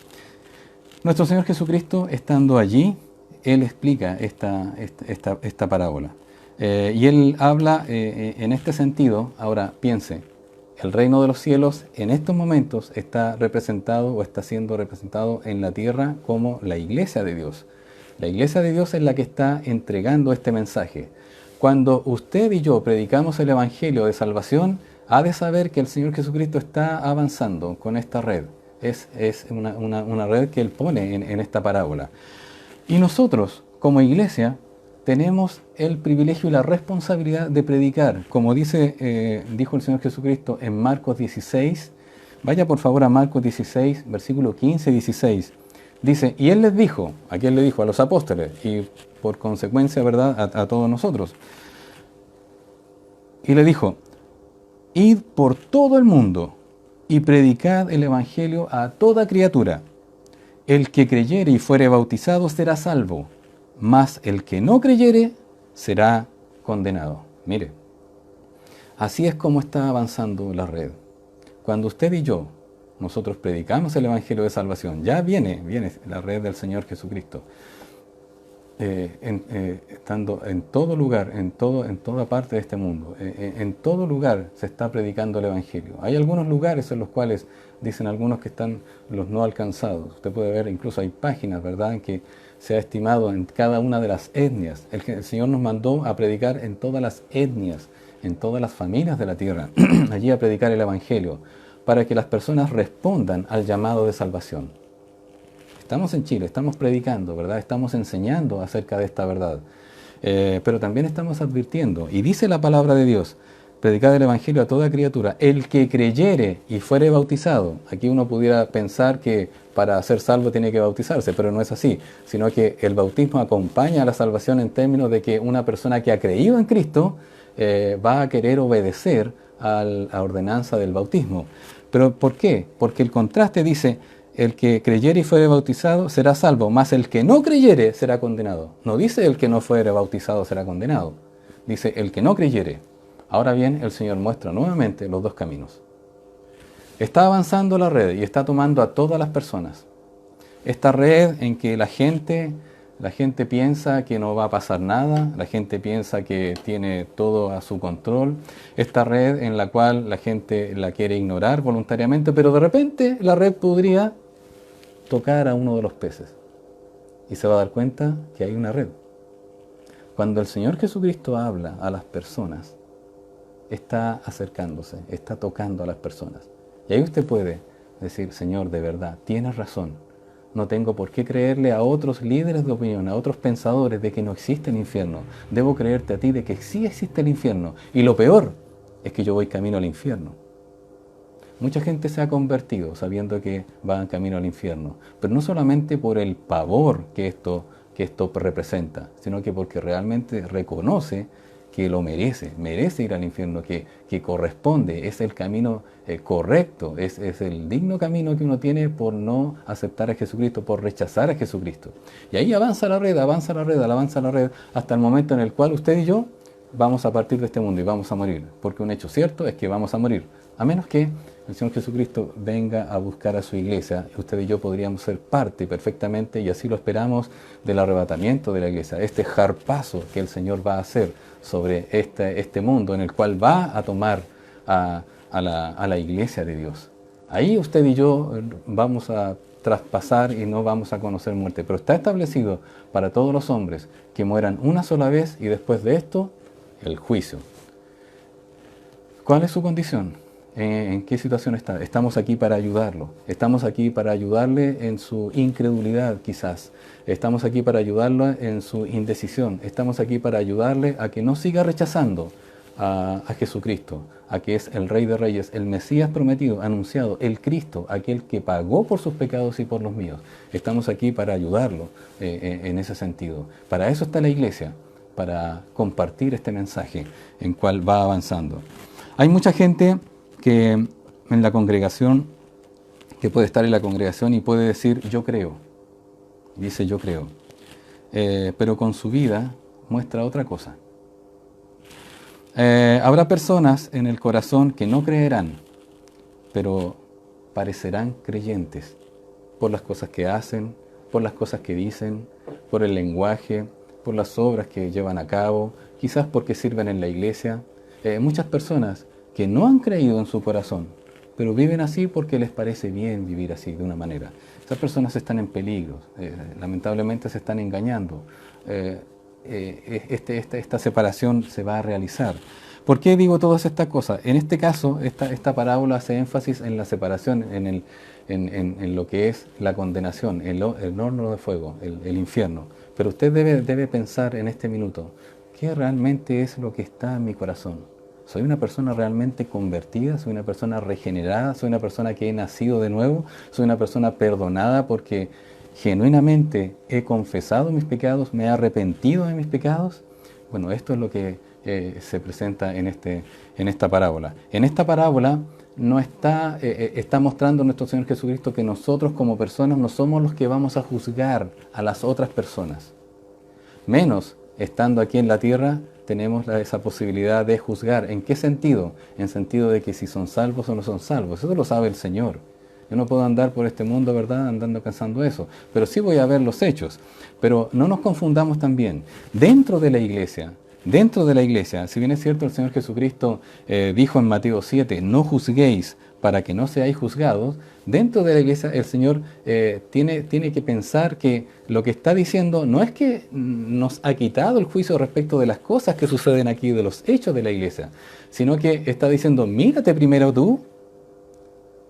nuestro Señor Jesucristo, estando allí, Él explica esta parábola. Y Él habla en este sentido, ahora piense, el reino de los cielos en estos momentos está representado o está siendo representado en la tierra como la iglesia de Dios. La iglesia de Dios es la que está entregando este mensaje. Cuando usted y yo predicamos el evangelio de salvación, ha de saber que el Señor Jesucristo está avanzando con esta red. Es una red que Él pone en esta parábola. Y nosotros, como iglesia, tenemos el privilegio y la responsabilidad de predicar, como dijo el Señor Jesucristo en Marcos 16. Vaya por favor a Marcos 16, versículo 15 y 16. Dice, y Él les dijo, ¿a quién le dijo? A los apóstoles, y por consecuencia, ¿verdad?, a todos nosotros. Y le dijo, id por todo el mundo y predicad el evangelio a toda criatura. El que creyere y fuere bautizado será salvo, mas el que no creyere será condenado. Mire, así es como está avanzando la red. Cuando usted y yo, nosotros predicamos el evangelio de salvación, ya viene la red del Señor Jesucristo, estando en todo lugar, en toda parte de este mundo, en todo lugar se está predicando el evangelio. Hay algunos lugares en los cuales dicen algunos que están los no alcanzados. Usted puede ver, incluso hay páginas, ¿verdad?, en que se ha estimado en cada una de las etnias. El Señor nos mandó a predicar en todas las etnias, en todas las familias de la tierra, allí a predicar el evangelio, para que las personas respondan al llamado de salvación. Estamos en Chile, estamos predicando, ¿verdad? Estamos enseñando acerca de esta verdad. Pero también estamos advirtiendo, y dice la palabra de Dios, predicad el evangelio a toda criatura. El que creyere y fuere bautizado. Aquí uno pudiera pensar que para ser salvo tiene que bautizarse, pero no es así, sino que el bautismo acompaña a la salvación en términos de que una persona que ha creído en Cristo va a querer obedecer a la ordenanza del bautismo. ¿Pero por qué? Porque el contraste dice, el que creyere y fuere bautizado será salvo, mas el que no creyere será condenado. No dice el que no fuere bautizado será condenado, dice el que no creyere. Ahora bien, el Señor muestra nuevamente los dos caminos. Está avanzando la red y está tomando a todas las personas. Esta red en que la gente piensa que no va a pasar nada, la gente piensa que tiene todo a su control. Esta red en la cual la gente la quiere ignorar voluntariamente, pero de repente la red podría tocar a uno de los peces y se va a dar cuenta que hay una red. Cuando el Señor Jesucristo habla a las personas, está acercándose, está tocando a las personas. Y ahí usted puede decir, Señor, de verdad, tienes razón. No tengo por qué creerle a otros líderes de opinión, a otros pensadores de que no existe el infierno. Debo creerte a ti de que sí existe el infierno. Y lo peor es que yo voy camino al infierno. Mucha gente se ha convertido sabiendo que va en camino al infierno, pero no solamente por el pavor que esto representa, sino que porque realmente reconoce que lo merece ir al infierno, que corresponde, es el camino correcto, es el digno camino que uno tiene por no aceptar a Jesucristo, por rechazar a Jesucristo. Y ahí avanza la red, hasta el momento en el cual usted y yo vamos a partir de este mundo y vamos a morir, porque un hecho cierto es que vamos a morir, a menos que el Señor Jesucristo venga a buscar a su iglesia. Usted y yo podríamos ser parte perfectamente, y así lo esperamos, del arrebatamiento de la iglesia, este jarpazo que el Señor va a hacer sobre este mundo en el cual va a tomar a la iglesia de Dios. Ahí usted y yo vamos a traspasar y no vamos a conocer muerte, pero está establecido para todos los hombres que mueran una sola vez y después de esto, el juicio. ¿Cuál es su condición? ¿En qué situación está? Estamos aquí para ayudarlo. Estamos aquí para ayudarle en su incredulidad, quizás. Estamos aquí para ayudarlo en su indecisión. Estamos aquí para ayudarle a que no siga rechazando a Jesucristo, a que es el Rey de Reyes, el Mesías prometido, anunciado, el Cristo, aquel que pagó por sus pecados y por los míos. Estamos aquí para ayudarlo en ese sentido. Para eso está la iglesia, para compartir este mensaje en cual va avanzando. Hay mucha gente que en la congregación, que puede estar en la congregación y puede decir yo creo, dice yo creo, pero con su vida muestra otra cosa. Habrá personas en el corazón que no creerán, pero parecerán creyentes por las cosas que hacen, por las cosas que dicen, por el lenguaje, por las obras que llevan a cabo, quizás porque sirven en la iglesia. Muchas personas que no han creído en su corazón, pero viven así porque les parece bien vivir así, de una manera. Esas personas están en peligro, lamentablemente se están engañando. Esta separación se va a realizar. ¿Por qué digo todas estas cosas? En este caso, esta parábola hace énfasis en la separación, en lo que es la condenación, el horno de fuego, el infierno. Pero usted debe pensar en este minuto, ¿qué realmente es lo que está en mi corazón? ¿Soy una persona realmente convertida? ¿Soy una persona regenerada? ¿Soy una persona que he nacido de nuevo? ¿Soy una persona perdonada porque genuinamente he confesado mis pecados, me he arrepentido de mis pecados? Bueno, esto es lo que se presenta en esta parábola. En esta parábola no está mostrando nuestro Señor Jesucristo que nosotros como personas no somos los que vamos a juzgar a las otras personas. Menos estando aquí en la tierra tenemos esa posibilidad de juzgar. ¿En qué sentido? En sentido de que si son salvos o no son salvos. Eso lo sabe el Señor. Yo no puedo andar por este mundo, ¿verdad?, andando pensando eso. Pero sí voy a ver los hechos. Pero no nos confundamos también. Dentro de la iglesia, si bien es cierto el Señor Jesucristo dijo en Mateo 7, no juzguéis para que no seáis juzgados, dentro de la iglesia el Señor tiene que pensar que lo que está diciendo no es que nos ha quitado el juicio respecto de las cosas que suceden aquí, de los hechos de la iglesia, sino que está diciendo, mírate primero tú,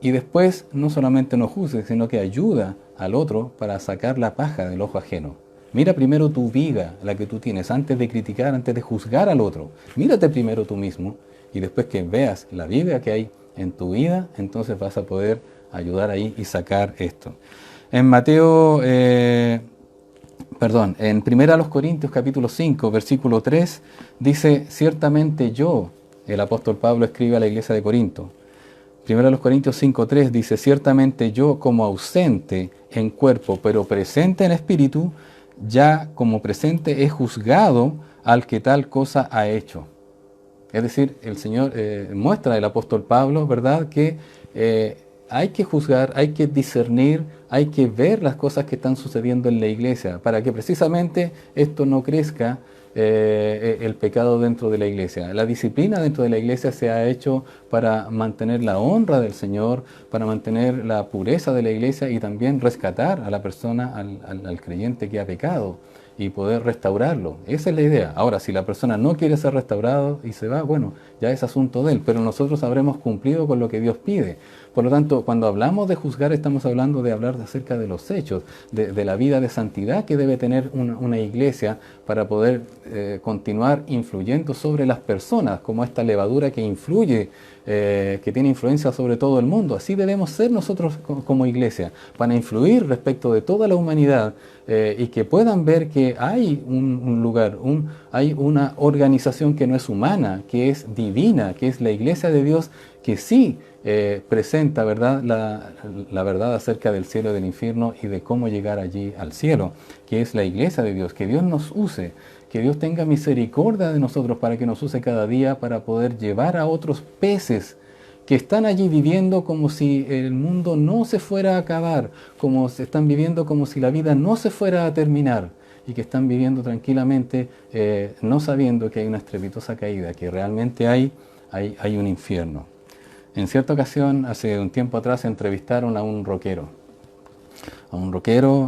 y después no solamente no juzgues, sino que ayuda al otro para sacar la paja del ojo ajeno. Mira primero tu viga, la que tú tienes, antes de criticar, antes de juzgar al otro. Mírate primero tú mismo y después que veas la viga que hay en tu vida, entonces vas a poder ayudar ahí y sacar esto. En en 1 Corintios capítulo 5, versículo 3, dice, ciertamente yo, el apóstol Pablo escribe a la iglesia de Corinto, 1 Corintios 5:3 dice, ciertamente yo como ausente en cuerpo, pero presente en espíritu, ya como presente he juzgado al que tal cosa ha hecho. Es decir, el Señor muestra el apóstol Pablo, ¿verdad?, que hay que juzgar, hay que discernir, hay que ver las cosas que están sucediendo en la iglesia, para que precisamente esto no crezca el pecado dentro de la iglesia. La disciplina dentro de la iglesia se ha hecho para mantener la honra del Señor, para mantener la pureza de la iglesia y también rescatar a la persona, al creyente que ha pecado y poder restaurarlo. Esa es la idea. Ahora, si la persona no quiere ser restaurado y se va, bueno, ya es asunto de él, pero nosotros habremos cumplido con lo que Dios pide. Por lo tanto, cuando hablamos de juzgar, estamos hablando de hablar acerca de los hechos, de la vida de santidad que debe tener una iglesia para poder continuar influyendo sobre las personas, como esta levadura que influye, que tiene influencia sobre todo el mundo. Así debemos ser nosotros como iglesia, para influir respecto de toda la humanidad y que puedan ver que hay un lugar, hay una organización que no es humana, que es divina, que es la iglesia de Dios, que sí presenta, ¿verdad?, la verdad acerca del cielo y del infierno y de cómo llegar allí al cielo, que es la iglesia de Dios. Que Dios nos use, que Dios tenga misericordia de nosotros para que nos use cada día para poder llevar a otros peces que están allí viviendo como si el mundo no se fuera a acabar, como se están viviendo como si la vida no se fuera a terminar, y que están viviendo tranquilamente no sabiendo que hay una estrepitosa caída, que realmente hay un infierno. En cierta ocasión, hace un tiempo atrás, entrevistaron a un rockero,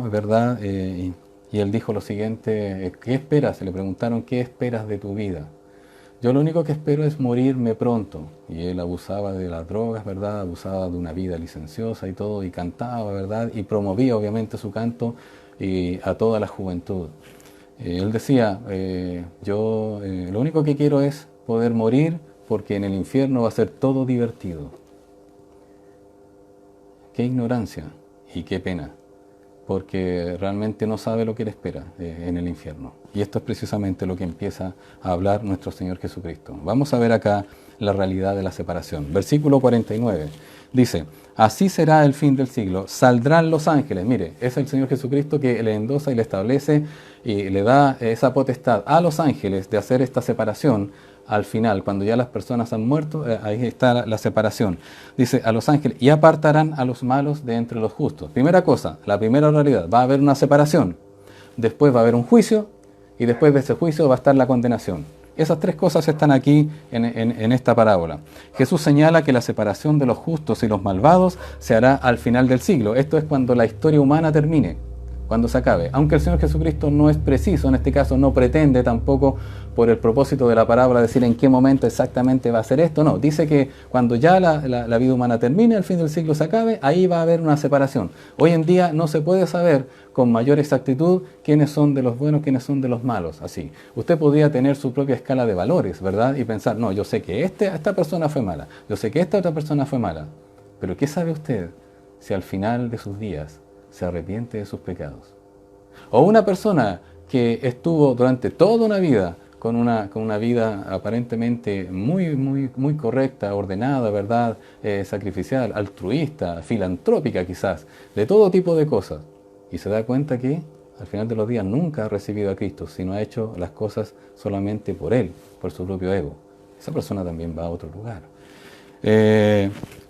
¿verdad? Y él dijo lo siguiente, ¿qué esperas? Le preguntaron, ¿qué esperas de tu vida? Yo lo único que espero es morirme pronto. Y él abusaba de las drogas, ¿verdad? Abusaba de una vida licenciosa y todo, y cantaba, ¿verdad? Y promovía obviamente su canto a toda la juventud. Él decía, lo único que quiero es poder morir, porque en el infierno va a ser todo divertido. Qué ignorancia y qué pena, porque realmente no sabe lo que le espera en el infierno. Y esto es precisamente lo que empieza a hablar nuestro Señor Jesucristo. Vamos a ver acá la realidad de la separación. Versículo 49 dice, así será el fin del siglo, saldrán los ángeles. Mire, es el Señor Jesucristo que le endosa y le establece y le da esa potestad a los ángeles de hacer esta separación. Al final, cuando ya las personas han muerto, ahí está la separación. Dice, a los ángeles, y apartarán a los malos de entre los justos. Primera cosa, la primera realidad, va a haber una separación. Después va a haber un juicio, y después de ese juicio va a estar la condenación. Esas tres cosas están aquí en esta parábola. Jesús señala que la separación de los justos y los malvados se hará al final del siglo. Esto es cuando la historia humana termine, cuando se acabe. Aunque el Señor Jesucristo no es preciso, en este caso no pretende tampoco por el propósito de la parábola decir en qué momento exactamente va a ser esto. No, dice que cuando ya la vida humana termine, al fin del siglo se acabe, ahí va a haber una separación. Hoy en día no se puede saber con mayor exactitud quiénes son de los buenos, quiénes son de los malos. Así, usted podría tener su propia escala de valores, ¿verdad? Y pensar, no, yo sé que esta persona fue mala, yo sé que esta otra persona fue mala. Pero ¿qué sabe usted si al final de sus días se arrepiente de sus pecados? O una persona que estuvo durante toda una vida con una vida aparentemente muy correcta, ordenada, ¿verdad? Sacrificial, altruista, filantrópica quizás, de todo tipo de cosas. Y se da cuenta que al final de los días nunca ha recibido a Cristo, sino ha hecho las cosas solamente por Él, por su propio ego. Esa persona también va a otro lugar.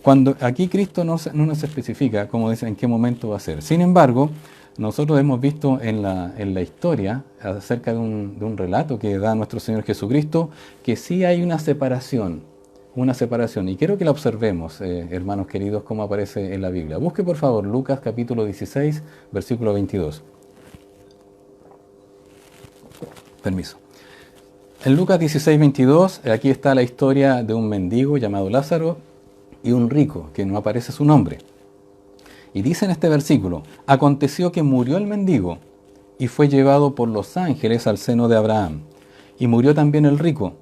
Cuando aquí Cristo no nos especifica, como dice, en qué momento va a ser. Sin embargo, nosotros hemos visto en la historia, acerca de un relato que da nuestro Señor Jesucristo, que sí hay una separación. Y quiero que la observemos, hermanos queridos, como aparece en la Biblia. Busque por favor Lucas capítulo 16, versículo 22. Permiso. En Lucas 16, 22, aquí está la historia de un mendigo llamado Lázaro y un rico, que no aparece su nombre. Y dice en este versículo, aconteció que murió el mendigo y fue llevado por los ángeles al seno de Abraham. Y murió también el rico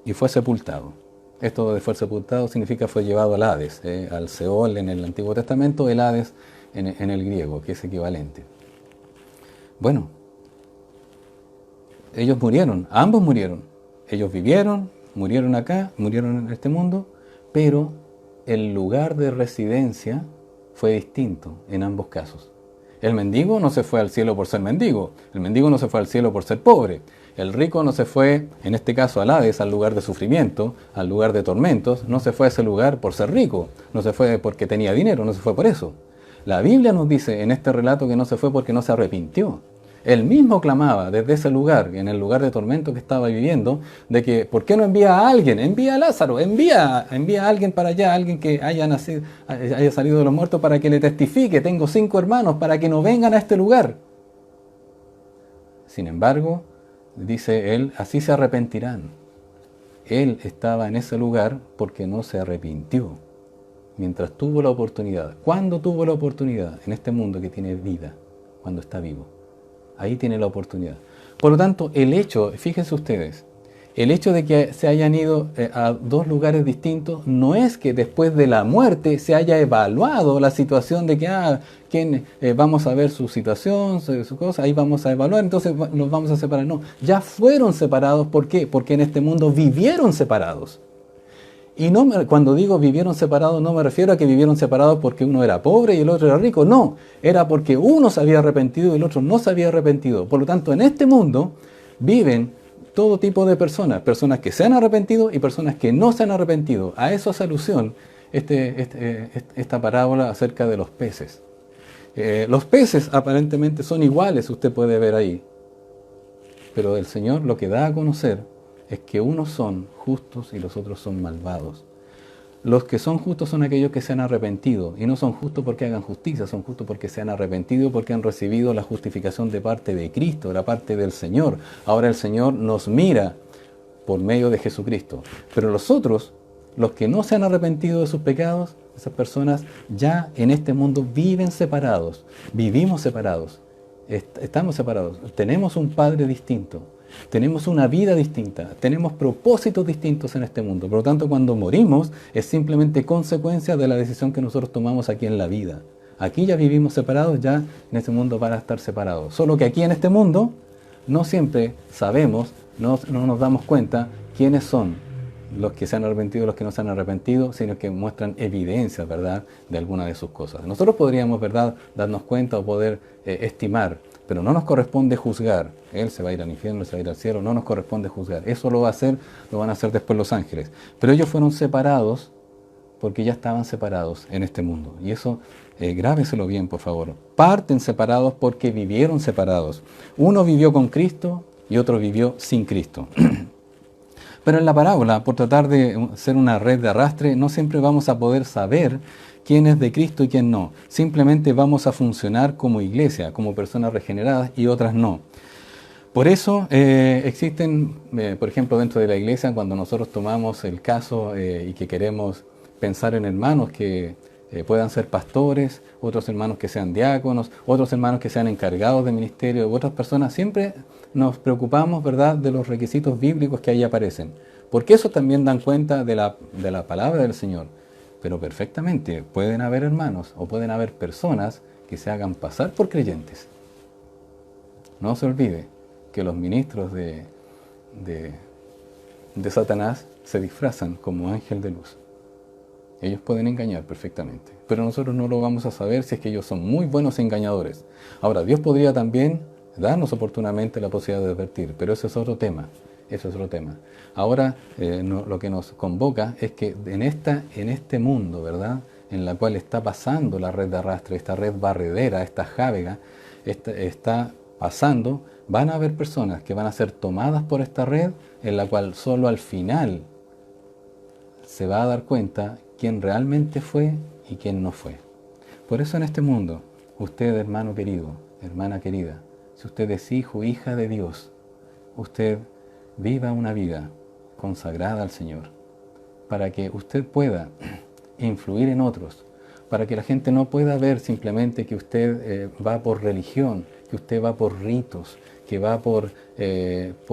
y fue sepultado. Esto de fue sepultado significa fue llevado al Hades, al Seol en el Antiguo Testamento, el Hades en el griego, que es equivalente. Bueno, ellos murieron, ambos murieron. Ellos vivieron, murieron acá, murieron en este mundo, pero el lugar de residencia fue distinto en ambos casos. El mendigo no se fue al cielo por ser mendigo, el mendigo no se fue al cielo por ser pobre, el rico no se fue, en este caso al Hades, al lugar de sufrimiento, al lugar de tormentos, no se fue a ese lugar por ser rico, no se fue porque tenía dinero, no se fue por eso. La Biblia nos dice en este relato que no se fue porque no se arrepintió. Él mismo clamaba desde ese lugar, en el lugar de tormento que estaba viviendo, de que ¿por qué no envía a alguien? Envía a Lázaro, envía a alguien para allá, alguien que haya salido de los muertos para que le testifique. Tengo 5 hermanos para que no vengan a este lugar. Sin embargo, dice él, así se arrepentirán. Él estaba en ese lugar porque no se arrepintió. Mientras tuvo la oportunidad. ¿Cuándo tuvo la oportunidad? En este mundo que tiene vida, cuando está vivo. Ahí tiene la oportunidad. Por lo tanto, el hecho, fíjense ustedes, el hecho de que se hayan ido a 2 lugares distintos no es que después de la muerte se haya evaluado la situación de que vamos a ver su situación, su cosa, ahí vamos a evaluar, entonces nos vamos a separar. No, ya fueron separados. ¿Por qué? Porque en este mundo vivieron separados. Y cuando digo vivieron separados, no me refiero a que vivieron separados porque uno era pobre y el otro era rico. No, era porque uno se había arrepentido y el otro no se había arrepentido. Por lo tanto, en este mundo viven todo tipo de personas. Personas que se han arrepentido y personas que no se han arrepentido. A eso hace alusión esta parábola acerca de los peces. Los peces aparentemente son iguales, usted puede ver ahí. Pero el Señor lo que da a conocer es que unos son justos y los otros son malvados. Los que son justos son aquellos que se han arrepentido, y no son justos porque hagan justicia, son justos porque se han arrepentido, porque han recibido la justificación de parte de Cristo, de la parte del Señor. Ahora el Señor nos mira por medio de Jesucristo. Pero los otros, los que no se han arrepentido de sus pecados, esas personas ya en este mundo viven separados, vivimos separados, estamos separados, tenemos un Padre distinto. Tenemos una vida distinta, tenemos propósitos distintos en este mundo. Por lo tanto, cuando morimos es simplemente consecuencia de la decisión que nosotros tomamos aquí en la vida. Aquí ya vivimos separados, ya en este mundo van a estar separados. Solo que aquí en este mundo no siempre sabemos, no nos damos cuenta quiénes son los que se han arrepentido y los que no se han arrepentido, sino que muestran evidencias, ¿verdad?, de alguna de sus cosas. Nosotros podríamos, ¿verdad?, darnos cuenta o poder estimar, pero no nos corresponde juzgar. Él se va a ir al infierno, se va a ir al cielo, no nos corresponde juzgar. Eso lo van a hacer después los ángeles. Pero ellos fueron separados porque ya estaban separados en este mundo. Y eso, grábeselo bien, por favor. Parten separados porque vivieron separados. Uno vivió con Cristo y otro vivió sin Cristo. Pero en la parábola, por tratar de ser una red de arrastre, no siempre vamos a poder saber quién es de Cristo y quién no. Simplemente vamos a funcionar como iglesia, como personas regeneradas y otras no. Por eso existen, por ejemplo, dentro de la iglesia, cuando nosotros tomamos el caso y que queremos pensar en hermanos que puedan ser pastores, otros hermanos que sean diáconos, otros hermanos que sean encargados de ministerio, otras personas, siempre nos preocupamos, ¿verdad?, de los requisitos bíblicos que ahí aparecen. Porque eso también dan cuenta de la palabra del Señor. Pero perfectamente pueden haber hermanos o pueden haber personas que se hagan pasar por creyentes. No se olvide que los ministros de Satanás se disfrazan como ángel de luz. Ellos pueden engañar perfectamente, pero nosotros no lo vamos a saber si es que ellos son muy buenos engañadores. Ahora, Dios podría también darnos oportunamente la posibilidad de advertir, pero ese es otro tema. Eso es otro tema. Ahora, lo que nos convoca es que en este mundo, ¿verdad?, en la cual está pasando la red de arrastre, esta red barredera, esta jávega, está pasando, van a haber personas que van a ser tomadas por esta red, en la cual solo al final se va a dar cuenta quién realmente fue y quién no fue. Por eso en este mundo, usted, hermano querido, hermana querida, si usted es hijo, hija de Dios, usted viva una vida consagrada al Señor, para que usted pueda influir en otros, para que la gente no pueda ver simplemente que usted va por religión, que usted va por ritos, que va por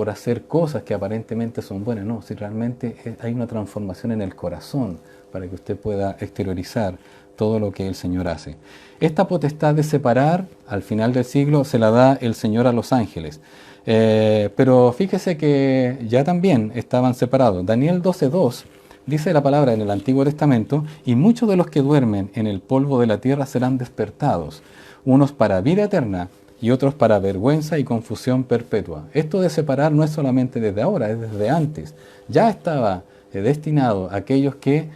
hacer cosas que aparentemente son buenas. No, si realmente hay una transformación en el corazón para que usted pueda exteriorizar todo lo que el Señor hace. Esta potestad de separar, al final del siglo, se la da el Señor a los ángeles. Pero fíjese que ya también estaban separados. Daniel 12:2 dice la palabra en el Antiguo Testamento: y muchos de los que duermen en el polvo de la tierra serán despertados, unos para vida eterna y otros para vergüenza y confusión perpetua. Esto de separar no es solamente desde ahora, es desde antes. Ya estaba destinado a aquellos que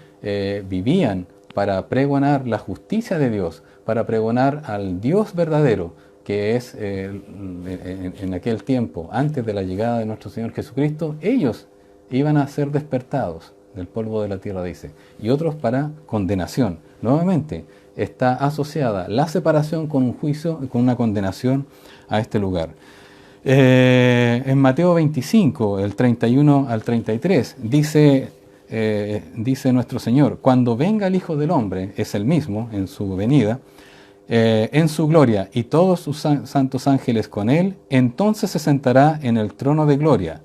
vivían para pregonar la justicia de Dios, para pregonar al Dios verdadero, que es en aquel tiempo, antes de la llegada de nuestro Señor Jesucristo. Ellos iban a ser despertados del polvo de la tierra, dice, y otros para condenación. Nuevamente, está asociada la separación con un juicio y con una condenación a este lugar. En Mateo 25, el 31 al 33, dice nuestro Señor: cuando venga el Hijo del Hombre, es el mismo en su venida, en su gloria, y todos sus santos ángeles con él, entonces se sentará en el trono de gloria.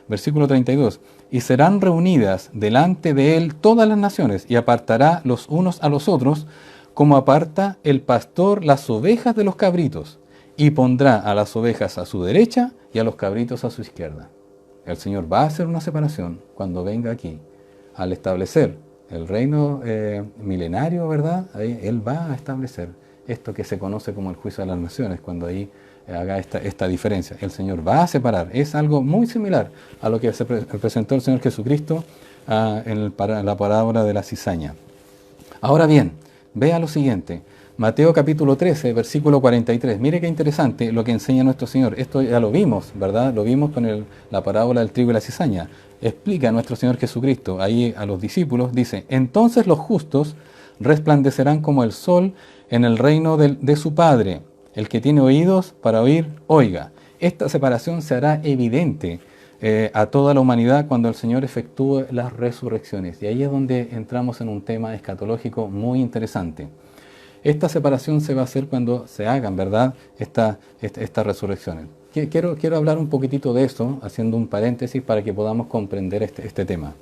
Versículo 32. Y serán reunidas delante de él todas las naciones, y apartará los unos a los otros, como aparta el pastor las ovejas de los cabritos, y pondrá a las ovejas a su derecha y a los cabritos a su izquierda. El Señor va a hacer una separación cuando venga aquí, al establecer el reino milenario, ¿verdad? Ahí Él va a establecer esto que se conoce como el juicio de las naciones, cuando ahí haga esta diferencia. El Señor va a separar. Es algo muy similar a lo que se presentó el Señor Jesucristo en la parábola de la cizaña. Ahora bien, vea lo siguiente. Mateo capítulo 13, versículo 43. Mire qué interesante lo que enseña nuestro Señor. Esto ya lo vimos, ¿verdad? Lo vimos con la parábola del trigo y la cizaña. Explica nuestro Señor Jesucristo ahí a los discípulos. Dice: entonces los justos resplandecerán como el sol en el reino de su Padre. El que tiene oídos para oír, oiga. Esta separación se hará evidente a toda la humanidad cuando el Señor efectúe las resurrecciones. Y ahí es donde entramos en un tema escatológico muy interesante. Esta separación se va a hacer cuando se hagan, ¿verdad?, estas resurrecciones. Quiero hablar un poquitito de eso, haciendo un paréntesis para que podamos comprender este tema.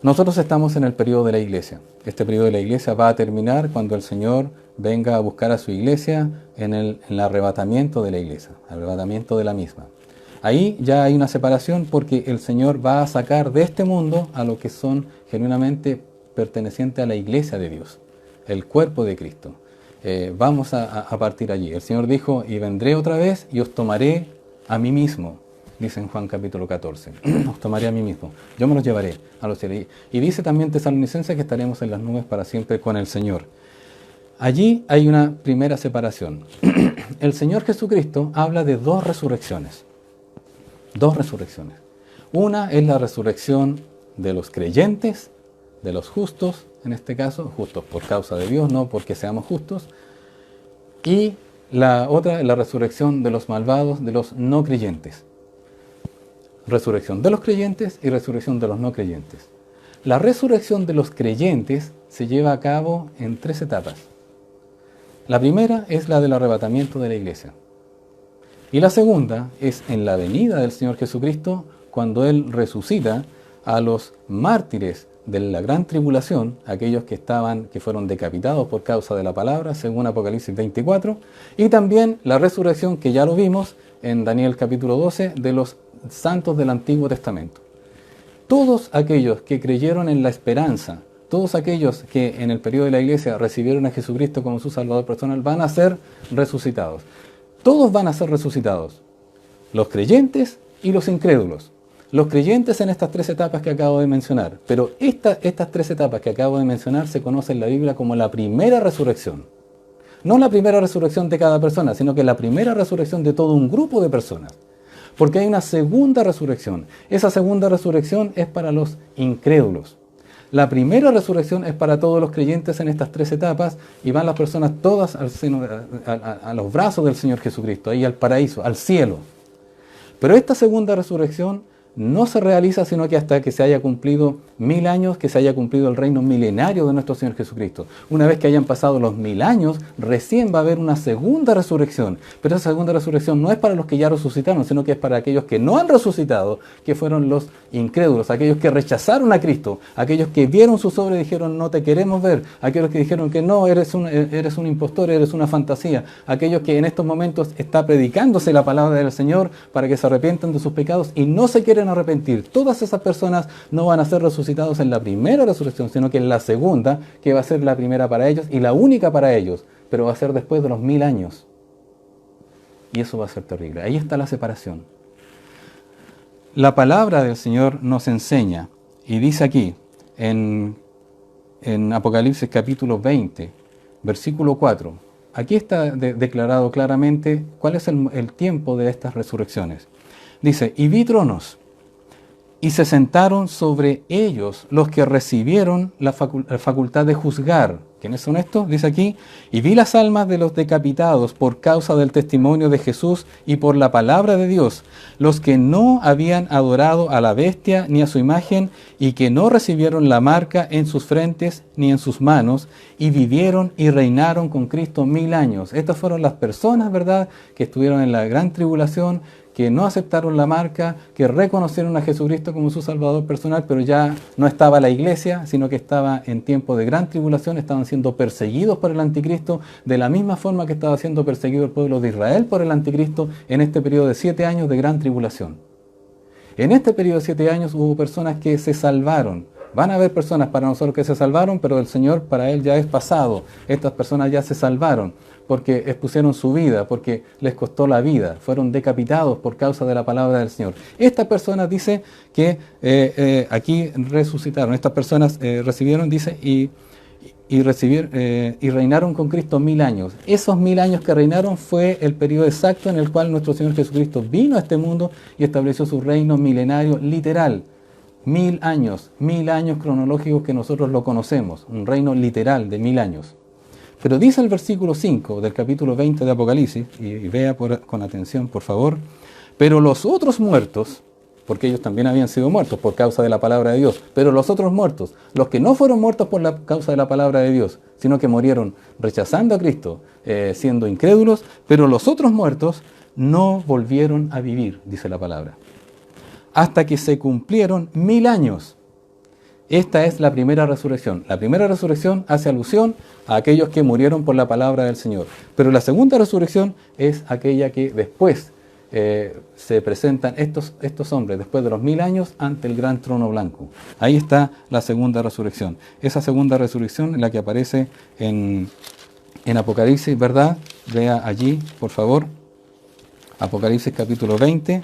Nosotros estamos en el periodo de la iglesia. Este periodo de la iglesia va a terminar cuando el Señor venga a buscar a su iglesia en el arrebatamiento de la iglesia, arrebatamiento de la misma. Ahí ya hay una separación porque el Señor va a sacar de este mundo a lo que son genuinamente pertenecientes a la iglesia de Dios, el cuerpo de Cristo. Vamos a partir allí. El Señor dijo: y vendré otra vez y os tomaré a mí mismo. Dice en Juan capítulo 14, os tomaré a mí mismo, yo me los llevaré a los cielos. Y dice también Tesalonicenses que estaremos en las nubes para siempre con el Señor. Allí hay una primera separación. El Señor Jesucristo habla de dos resurrecciones. Dos resurrecciones. Una es la resurrección de los creyentes, de los justos, en este caso, justos por causa de Dios, no porque seamos justos. Y la otra es la resurrección de los malvados, de los no creyentes. Resurrección de los creyentes y resurrección de los no creyentes. La resurrección de los creyentes se lleva a cabo en 3 etapas. La primera es la del arrebatamiento de la iglesia. Y la segunda es en la venida del Señor Jesucristo, cuando Él resucita a los mártires de la gran tribulación, aquellos que fueron decapitados por causa de la palabra, según Apocalipsis 24, y también la resurrección, que ya lo vimos en Daniel capítulo 12, de los santos del Antiguo Testamento. Todos aquellos que creyeron en la esperanza, todos aquellos que en el periodo de la iglesia recibieron a Jesucristo como su Salvador personal, van a ser resucitados. Todos van a ser resucitados, los creyentes y los incrédulos. Los creyentes en estas 3 etapas que acabo de mencionar, pero estas 3 etapas que acabo de mencionar se conocen en la Biblia como la primera resurrección. No la primera resurrección de cada persona, sino que la primera resurrección de todo un grupo de personas. Porque hay una segunda resurrección. Esa segunda resurrección es para los incrédulos. La primera resurrección es para todos los creyentes en estas 3 etapas y van las personas todas a los brazos del Señor Jesucristo, ahí al paraíso, al cielo. Pero esta segunda resurrección no se realiza sino que hasta que se haya cumplido 1000 años, que se haya cumplido el reino milenario de nuestro Señor Jesucristo. Una vez que hayan pasado los 1000 años, recién va a haber una segunda resurrección. Pero esa segunda resurrección no es para los que ya resucitaron, sino que es para aquellos que no han resucitado, que fueron los incrédulos, aquellos que rechazaron a Cristo, aquellos que vieron sus obras y dijeron no te queremos ver, aquellos que dijeron que no, eres un impostor, eres una fantasía, aquellos que en estos momentos está predicándose la palabra del Señor para que se arrepientan de sus pecados y no se quieren arrepentir. Todas esas personas no van a ser resucitados en la primera resurrección, sino que en la segunda, que va a ser la primera para ellos y la única para ellos, pero va a ser después de los 1000 años. Y eso va a ser terrible. Ahí está la separación. La palabra del Señor nos enseña, y dice aquí, en Apocalipsis capítulo 20, versículo 4, aquí está declarado claramente cuál es el tiempo de estas resurrecciones. Dice, y vi tronos, y se sentaron sobre ellos los que recibieron la facultad de juzgar. ¿Quiénes son estos? Dice aquí, y vi las almas de los decapitados por causa del testimonio de Jesús y por la palabra de Dios, los que no habían adorado a la bestia ni a su imagen, y que no recibieron la marca en sus frentes ni en sus manos, y vivieron y reinaron con Cristo 1000 años. Estas fueron las personas, ¿verdad?, que estuvieron en la gran tribulación, que no aceptaron la marca, que reconocieron a Jesucristo como su Salvador personal, pero ya no estaba la iglesia, sino que estaba en tiempo de gran tribulación, estaban siendo perseguidos por el anticristo, de la misma forma que estaba siendo perseguido el pueblo de Israel por el anticristo en este periodo de 7 años de gran tribulación. En este periodo de 7 años hubo personas que se salvaron. Van a haber personas para nosotros que se salvaron, pero el Señor para Él ya es pasado. Estas personas ya se salvaron porque expusieron su vida, porque les costó la vida, fueron decapitados por causa de la palabra del Señor. Estas personas, dice, que aquí resucitaron, estas personas recibieron, dice, y reinaron con Cristo 1000 años. Esos 1000 años que reinaron fue el periodo exacto en el cual nuestro Señor Jesucristo vino a este mundo y estableció su reino milenario literal. 1000 años cronológicos que nosotros lo conocemos, un reino literal de 1000 años. Pero dice el versículo 5 del capítulo 20 de Apocalipsis, y vea con atención por favor, pero los otros muertos, porque ellos también habían sido muertos por causa de la palabra de Dios, pero los otros muertos, los que no fueron muertos por la causa de la palabra de Dios, sino que murieron rechazando a Cristo, siendo incrédulos, pero los otros muertos no volvieron a vivir, dice la palabra, hasta que se cumplieron 1000 años. Esta es la primera resurrección. La primera resurrección hace alusión a aquellos que murieron por la palabra del Señor. Pero la segunda resurrección es aquella que después se presentan estos hombres, después de los 1000 años, ante el gran trono blanco. Ahí está la segunda resurrección. Esa segunda resurrección es la que aparece en Apocalipsis, ¿verdad? Vea allí, por favor. Apocalipsis capítulo 20.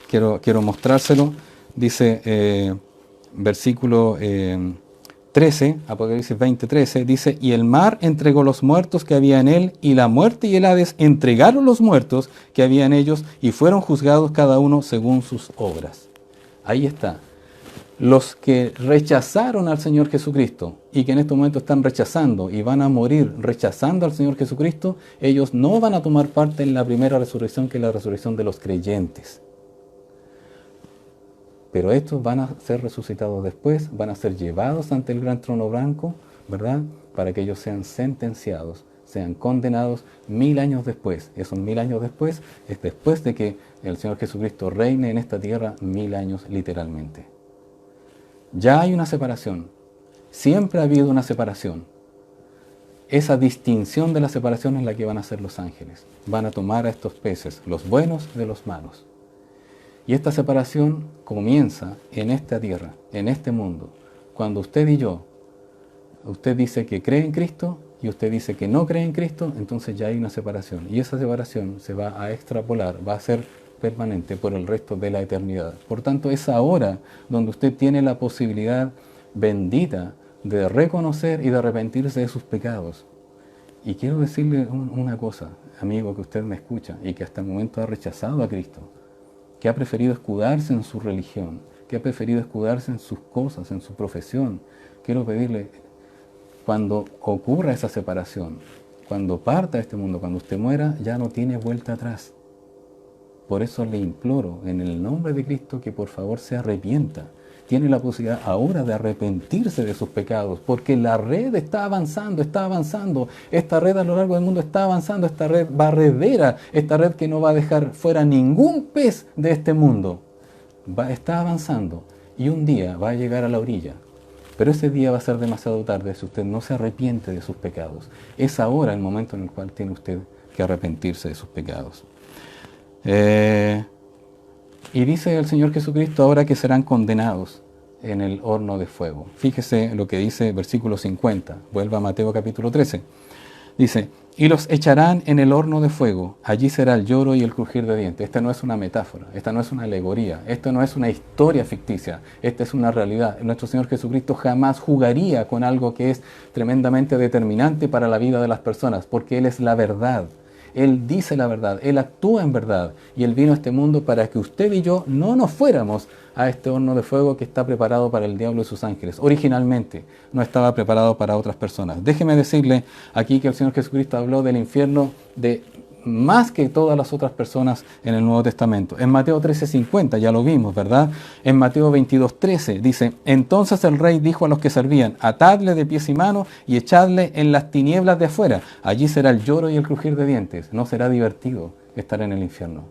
Quiero mostrárselo. Dice versículo 13, Apocalipsis 20:13, dice, y el mar entregó los muertos que había en él, y la muerte y el Hades entregaron los muertos que había en ellos, y fueron juzgados cada uno según sus obras. Ahí está. Los que rechazaron al Señor Jesucristo y que en este momento están rechazando y van a morir rechazando al Señor Jesucristo, ellos no van a tomar parte en la primera resurrección, que es la resurrección de los creyentes. Pero estos van a ser resucitados después, van a ser llevados ante el gran trono blanco, ¿verdad? Para que ellos sean sentenciados, sean condenados 1000 años después. Esos 1000 años después es después de que el Señor Jesucristo reine en esta tierra 1000 años literalmente. Ya hay una separación. Siempre ha habido una separación. Esa distinción de la separación es la que van a hacer los ángeles. Van a tomar a estos peces, los buenos de los malos. Y esta separación comienza en esta tierra, en este mundo. Cuando usted y yo, usted dice que cree en Cristo y usted dice que no cree en Cristo, entonces ya hay una separación. Y esa separación se va a extrapolar, va a ser permanente por el resto de la eternidad. Por tanto, es ahora donde usted tiene la posibilidad bendita de reconocer y de arrepentirse de sus pecados. Y quiero decirle una cosa, amigo que usted me escucha y que hasta el momento ha rechazado a Cristo, que ha preferido escudarse en su religión, que ha preferido escudarse en sus cosas, en su profesión. Quiero pedirle, cuando ocurra esa separación, cuando parta de este mundo, cuando usted muera, ya no tiene vuelta atrás. Por eso le imploro, en el nombre de Cristo, que por favor se arrepienta. Tiene la posibilidad ahora de arrepentirse de sus pecados, porque la red está avanzando, está avanzando. Esta red a lo largo del mundo está avanzando, esta red barredera, esta red que no va a dejar fuera ningún pez de este mundo. Está avanzando y un día va a llegar a la orilla. Pero ese día va a ser demasiado tarde si usted no se arrepiente de sus pecados. Es ahora el momento en el cual tiene usted que arrepentirse de sus pecados. Y dice el Señor Jesucristo ahora que serán condenados en el horno de fuego. Fíjese lo que dice versículo 50. Vuelva a Mateo capítulo 13. Dice, y los echarán en el horno de fuego. Allí será el lloro y el crujir de dientes. Esta no es una metáfora, esta no es una alegoría, esto no es una historia ficticia, esta es una realidad. Nuestro Señor Jesucristo jamás jugaría con algo que es tremendamente determinante para la vida de las personas, porque Él es la verdad. Él dice la verdad, Él actúa en verdad, y Él vino a este mundo para que usted y yo no nos fuéramos a este horno de fuego que está preparado para el diablo y sus ángeles. Originalmente no estaba preparado para otras personas. Déjeme decirle aquí que el Señor Jesucristo habló del infierno de más que todas las otras personas en el Nuevo Testamento. En Mateo 13:50 ya lo vimos, ¿verdad? En Mateo 22:13 dice, entonces el rey dijo a los que servían, atadle de pies y manos y echadle en las tinieblas de afuera. Allí será el lloro y el crujir de dientes. No será divertido estar en el infierno.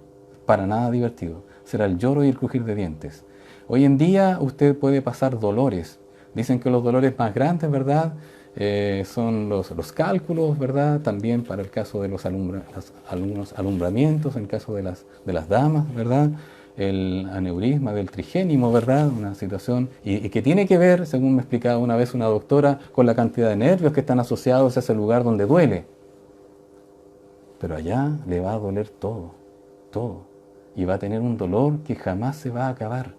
Para nada divertido. Será el lloro y el crujir de dientes. Hoy en día usted puede pasar dolores. Dicen que los dolores más grandes, ¿verdad?, son los cálculos, ¿verdad? También para el caso de los algunos alumbramientos, en el caso de las damas, ¿verdad? El aneurisma del trigénimo, ¿verdad? Una situación y que tiene que ver, según me explicaba una vez una doctora, con la cantidad de nervios que están asociados a ese lugar donde duele. Pero allá le va a doler todo, todo. Y va a tener un dolor que jamás se va a acabar.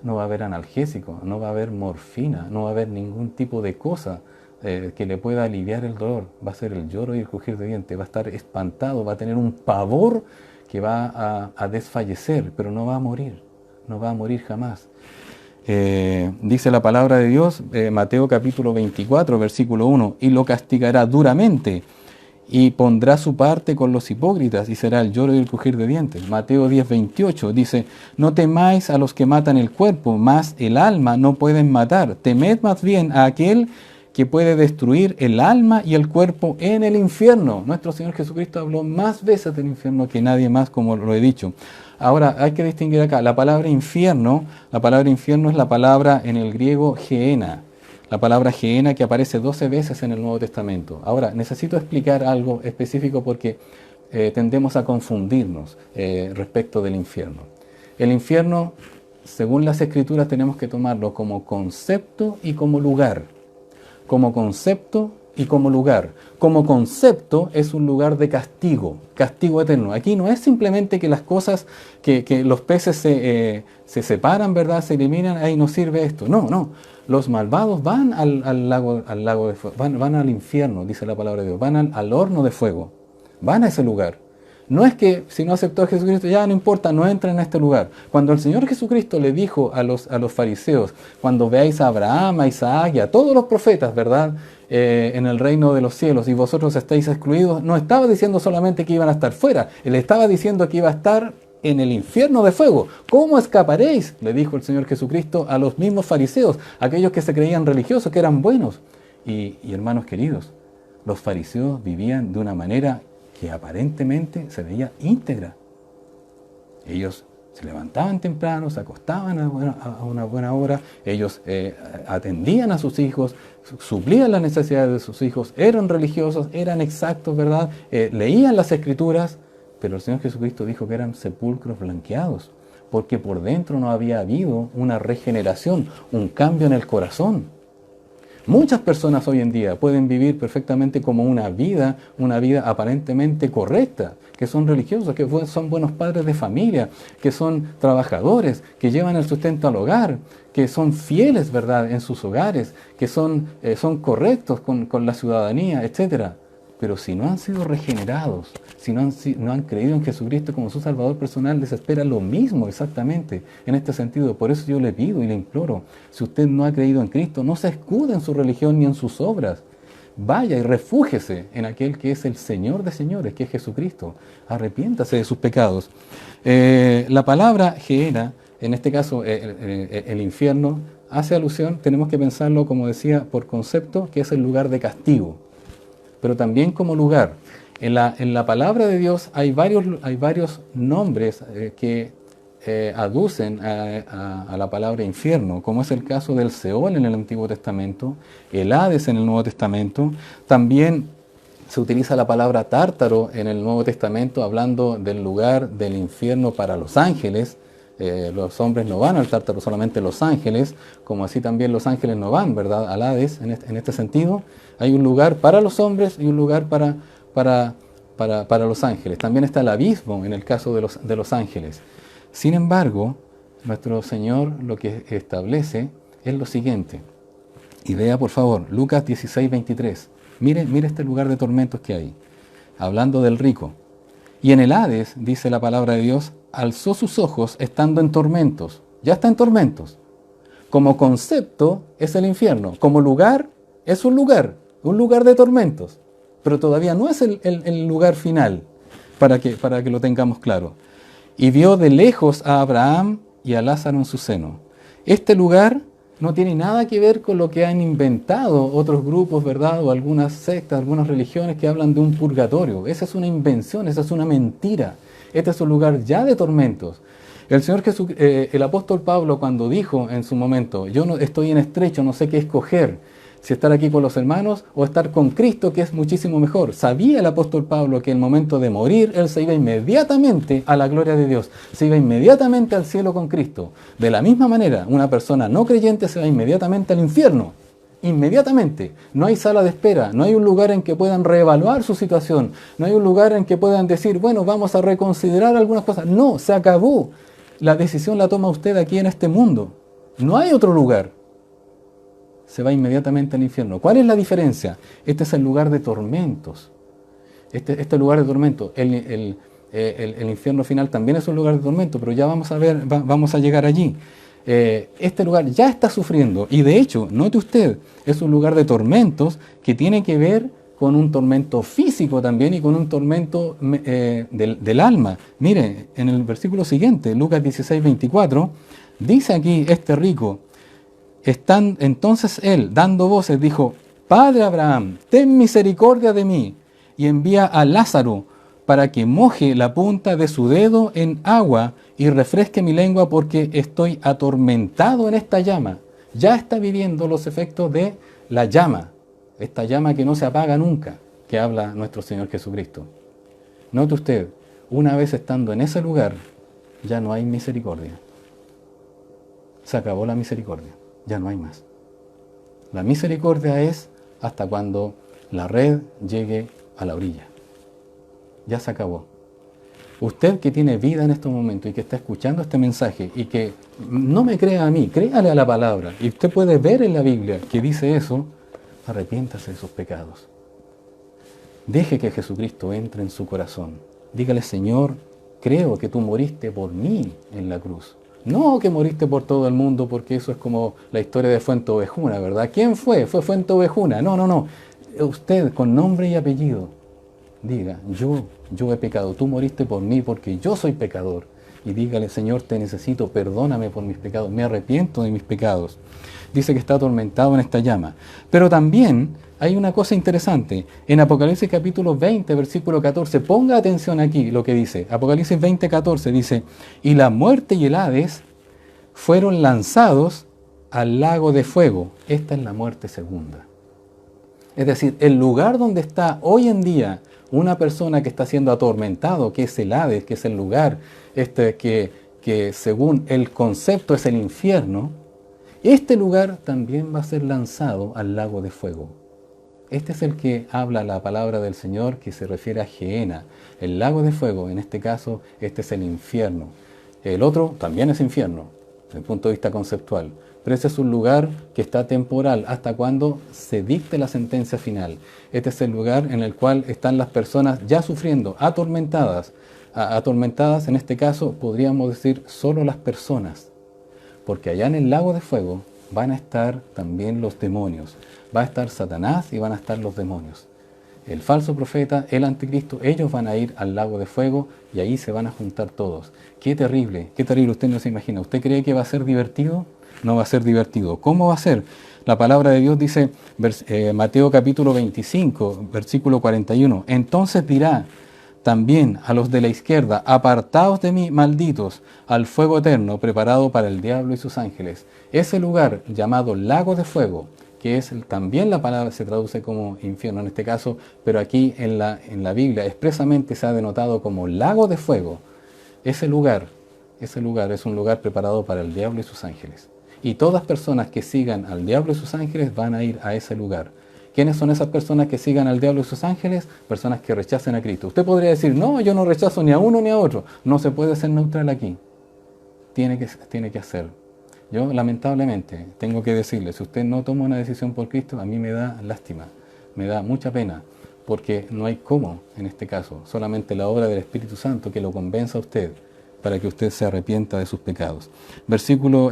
No va a haber analgésico, no va a haber morfina, no va a haber ningún tipo de cosa que le pueda aliviar el dolor. Va a ser el lloro y el crujir de dientes, va a estar espantado, va a tener un pavor que va a desfallecer, pero no va a morir, no va a morir jamás. Dice la palabra de Dios, Mateo capítulo 24, versículo 1, y lo castigará duramente, y pondrá su parte con los hipócritas, y será el lloro y el crujir de dientes. Mateo 10:28 dice, no temáis a los que matan el cuerpo, mas el alma no pueden matar. Temed más bien a aquel que puede destruir el alma y el cuerpo en el infierno. Nuestro Señor Jesucristo habló más veces del infierno que nadie más, como lo he dicho. Ahora, hay que distinguir acá, la palabra infierno es la palabra en el griego geena. La palabra geena que aparece 12 veces en el Nuevo Testamento. Ahora, necesito explicar algo específico porque tendemos a confundirnos respecto del infierno. El infierno, según las Escrituras, tenemos que tomarlo como concepto y como lugar. Como concepto, y como lugar. Como concepto es un lugar de castigo, castigo eterno. Aquí no es simplemente que las cosas, que los peces se separan, ¿verdad? Se eliminan, ahí no sirve esto. No, no. Los malvados van al lago de fuego, van al infierno, dice la palabra de Dios, van al horno de fuego, van a ese lugar. No es que si no aceptó a Jesucristo, ya no importa, no entra en este lugar. Cuando el Señor Jesucristo le dijo a los fariseos, cuando veáis a Abraham, a Isaac y a todos los profetas, ¿verdad? En el reino de los cielos y vosotros estáis excluidos, no estaba diciendo solamente que iban a estar fuera, él estaba diciendo que iba a estar en el infierno de fuego. ¿Cómo escaparéis? Le dijo el Señor Jesucristo a los mismos fariseos, aquellos que se creían religiosos, que eran buenos. Y hermanos queridos, los fariseos vivían de una manera que aparentemente se veía íntegra. Ellos se levantaban temprano, se acostaban a una buena hora, ellos atendían a sus hijos, suplían las necesidades de sus hijos, eran religiosos, eran exactos, ¿verdad? Leían las escrituras, pero el Señor Jesucristo dijo que eran sepulcros blanqueados, porque por dentro no había habido una regeneración, un cambio en el corazón. Muchas personas hoy en día pueden vivir perfectamente como una vida aparentemente correcta, que son religiosos, que son buenos padres de familia, que son trabajadores, que llevan el sustento al hogar, que son fieles, ¿verdad?, en sus hogares, que son correctos con la ciudadanía, etc. Pero si no han sido regenerados, si no han creído en Jesucristo como su Salvador personal, les espera lo mismo exactamente en este sentido. Por eso yo le pido y le imploro, si usted no ha creído en Cristo, no se escude en su religión ni en sus obras. Vaya y refúgiese en aquel que es el Señor de señores, que es Jesucristo. Arrepiéntase de sus pecados. La palabra Gehenna, en este caso el infierno, hace alusión, tenemos que pensarlo, como decía, por concepto, que es el lugar de castigo, pero también como lugar. En la palabra de Dios hay varios nombres que aducen a la palabra infierno, como es el caso del Seol en el Antiguo Testamento, el Hades en el Nuevo Testamento. También se utiliza la palabra tártaro en el Nuevo Testamento, hablando del lugar del infierno para los ángeles. Los hombres no van al tártaro, solamente los ángeles, como así también los ángeles no van, ¿verdad?, al Hades. En este sentido, hay un lugar para los hombres y un lugar para los ángeles. También está el abismo en el caso de los ángeles. Sin embargo, nuestro Señor lo que establece es lo siguiente. Y vea, por favor, Lucas 16, 23. Mire este lugar de tormentos que hay, hablando del rico. Y en el Hades, dice la palabra de Dios, alzó sus ojos estando en tormentos. Ya está en tormentos. Como concepto es el infierno. Como lugar es un lugar de tormentos. Pero todavía no es el lugar final, para que lo tengamos claro. Y vio de lejos a Abraham y a Lázaro en su seno. Este lugar no tiene nada que ver con lo que han inventado otros grupos, ¿verdad?, o algunas sectas, algunas religiones que hablan de un purgatorio. Esa es una invención, esa es una mentira. Este es un lugar ya de tormentos. El apóstol Pablo, cuando dijo en su momento, yo no estoy en estrecho, no sé qué escoger, si estar aquí con los hermanos o estar con Cristo, que es muchísimo mejor. Sabía el apóstol Pablo que en el momento de morir, él se iba inmediatamente a la gloria de Dios, se iba inmediatamente al cielo con Cristo. De la misma manera, una persona no creyente se va inmediatamente al infierno. Inmediatamente. No hay sala de espera, no hay un lugar en que puedan reevaluar su situación, no hay un lugar en que puedan decir, bueno, vamos a reconsiderar algunas cosas. No, se acabó. La decisión la toma usted aquí en este mundo. No hay otro lugar. Se va inmediatamente al infierno. ¿Cuál es la diferencia? Este es el lugar de tormentos. Este lugar de tormentos. El infierno final también es un lugar de tormento, pero ya vamos a ver, vamos a llegar allí. Este lugar ya está sufriendo, y de hecho, note usted, es un lugar de tormentos que tiene que ver con un tormento físico también y con un tormento del alma. Mire, en el versículo siguiente, Lucas 16, 24, dice aquí este rico, entonces él, dando voces, dijo, Padre Abraham, ten misericordia de mí, y envía a Lázaro para que moje la punta de su dedo en agua y refresque mi lengua, porque estoy atormentado en esta llama. Ya está viviendo los efectos de la llama, esta llama que no se apaga nunca, que habla nuestro Señor Jesucristo. Note usted, una vez estando en ese lugar, ya no hay misericordia. Se acabó la misericordia. Ya no hay más. La misericordia es hasta cuando la red llegue a la orilla. Ya se acabó. Usted que tiene vida en estos momentos y que está escuchando este mensaje y que no me crea a mí, créale a la palabra. Y usted puede ver en la Biblia que dice eso, arrepiéntase de sus pecados. Deje que Jesucristo entre en su corazón. Dígale, Señor, creo que tú moriste por mí en la cruz. No que moriste por todo el mundo, porque eso es como la historia de Fuenteovejuna, ¿verdad? ¿Quién fue? Fue Fuenteovejuna. No. Usted, con nombre y apellido, diga, yo he pecado, tú moriste por mí porque yo soy pecador. Y dígale, Señor, te necesito, perdóname por mis pecados, me arrepiento de mis pecados. Dice que está atormentado en esta llama. Pero también hay una cosa interesante. En Apocalipsis capítulo 20, versículo 14, ponga atención aquí lo que dice. Apocalipsis 20, 14 dice, y la muerte y el Hades fueron lanzados al lago de fuego. Esta es la muerte segunda. Es decir, el lugar donde está hoy en día una persona que está siendo atormentado, que es el Hades, que es el lugar que según el concepto es el infierno, este lugar también va a ser lanzado al lago de fuego. Este es el que habla la palabra del Señor, que se refiere a Gehenna, el lago de fuego. En este caso, este es el infierno. El otro también es infierno, desde el punto de vista conceptual. Pero ese es un lugar que está temporal hasta cuando se dicte la sentencia final. Este es el lugar en el cual están las personas ya sufriendo, atormentadas. Atormentadas, en este caso, podríamos decir solo las personas. Porque allá en el lago de fuego van a estar también los demonios. Va a estar Satanás y van a estar los demonios. El falso profeta, el anticristo, ellos van a ir al lago de fuego y ahí se van a juntar todos. Qué terrible, usted no se imagina. ¿Usted cree que va a ser divertido? No va a ser divertido. ¿Cómo va a ser? La palabra de Dios dice, Mateo capítulo 25, versículo 41, entonces dirá también a los de la izquierda, apartaos de mí, malditos, al fuego eterno preparado para el diablo y sus ángeles. Ese lugar llamado lago de fuego, que es también la palabra se traduce como infierno en este caso, pero aquí en la Biblia expresamente se ha denotado como lago de fuego. Ese lugar es un lugar preparado para el diablo y sus ángeles. Y todas personas que sigan al diablo y sus ángeles van a ir a ese lugar. ¿Quiénes son esas personas que sigan al diablo y sus ángeles? Personas que rechacen a Cristo. Usted podría decir, no, yo no rechazo ni a uno ni a otro. No se puede ser neutral aquí. Tiene que hacer. Yo, lamentablemente, tengo que decirle, si usted no toma una decisión por Cristo, a mí me da lástima, me da mucha pena, porque no hay cómo, en este caso, solamente la obra del Espíritu Santo que lo convenza a usted, para que usted se arrepienta de sus pecados. Versículo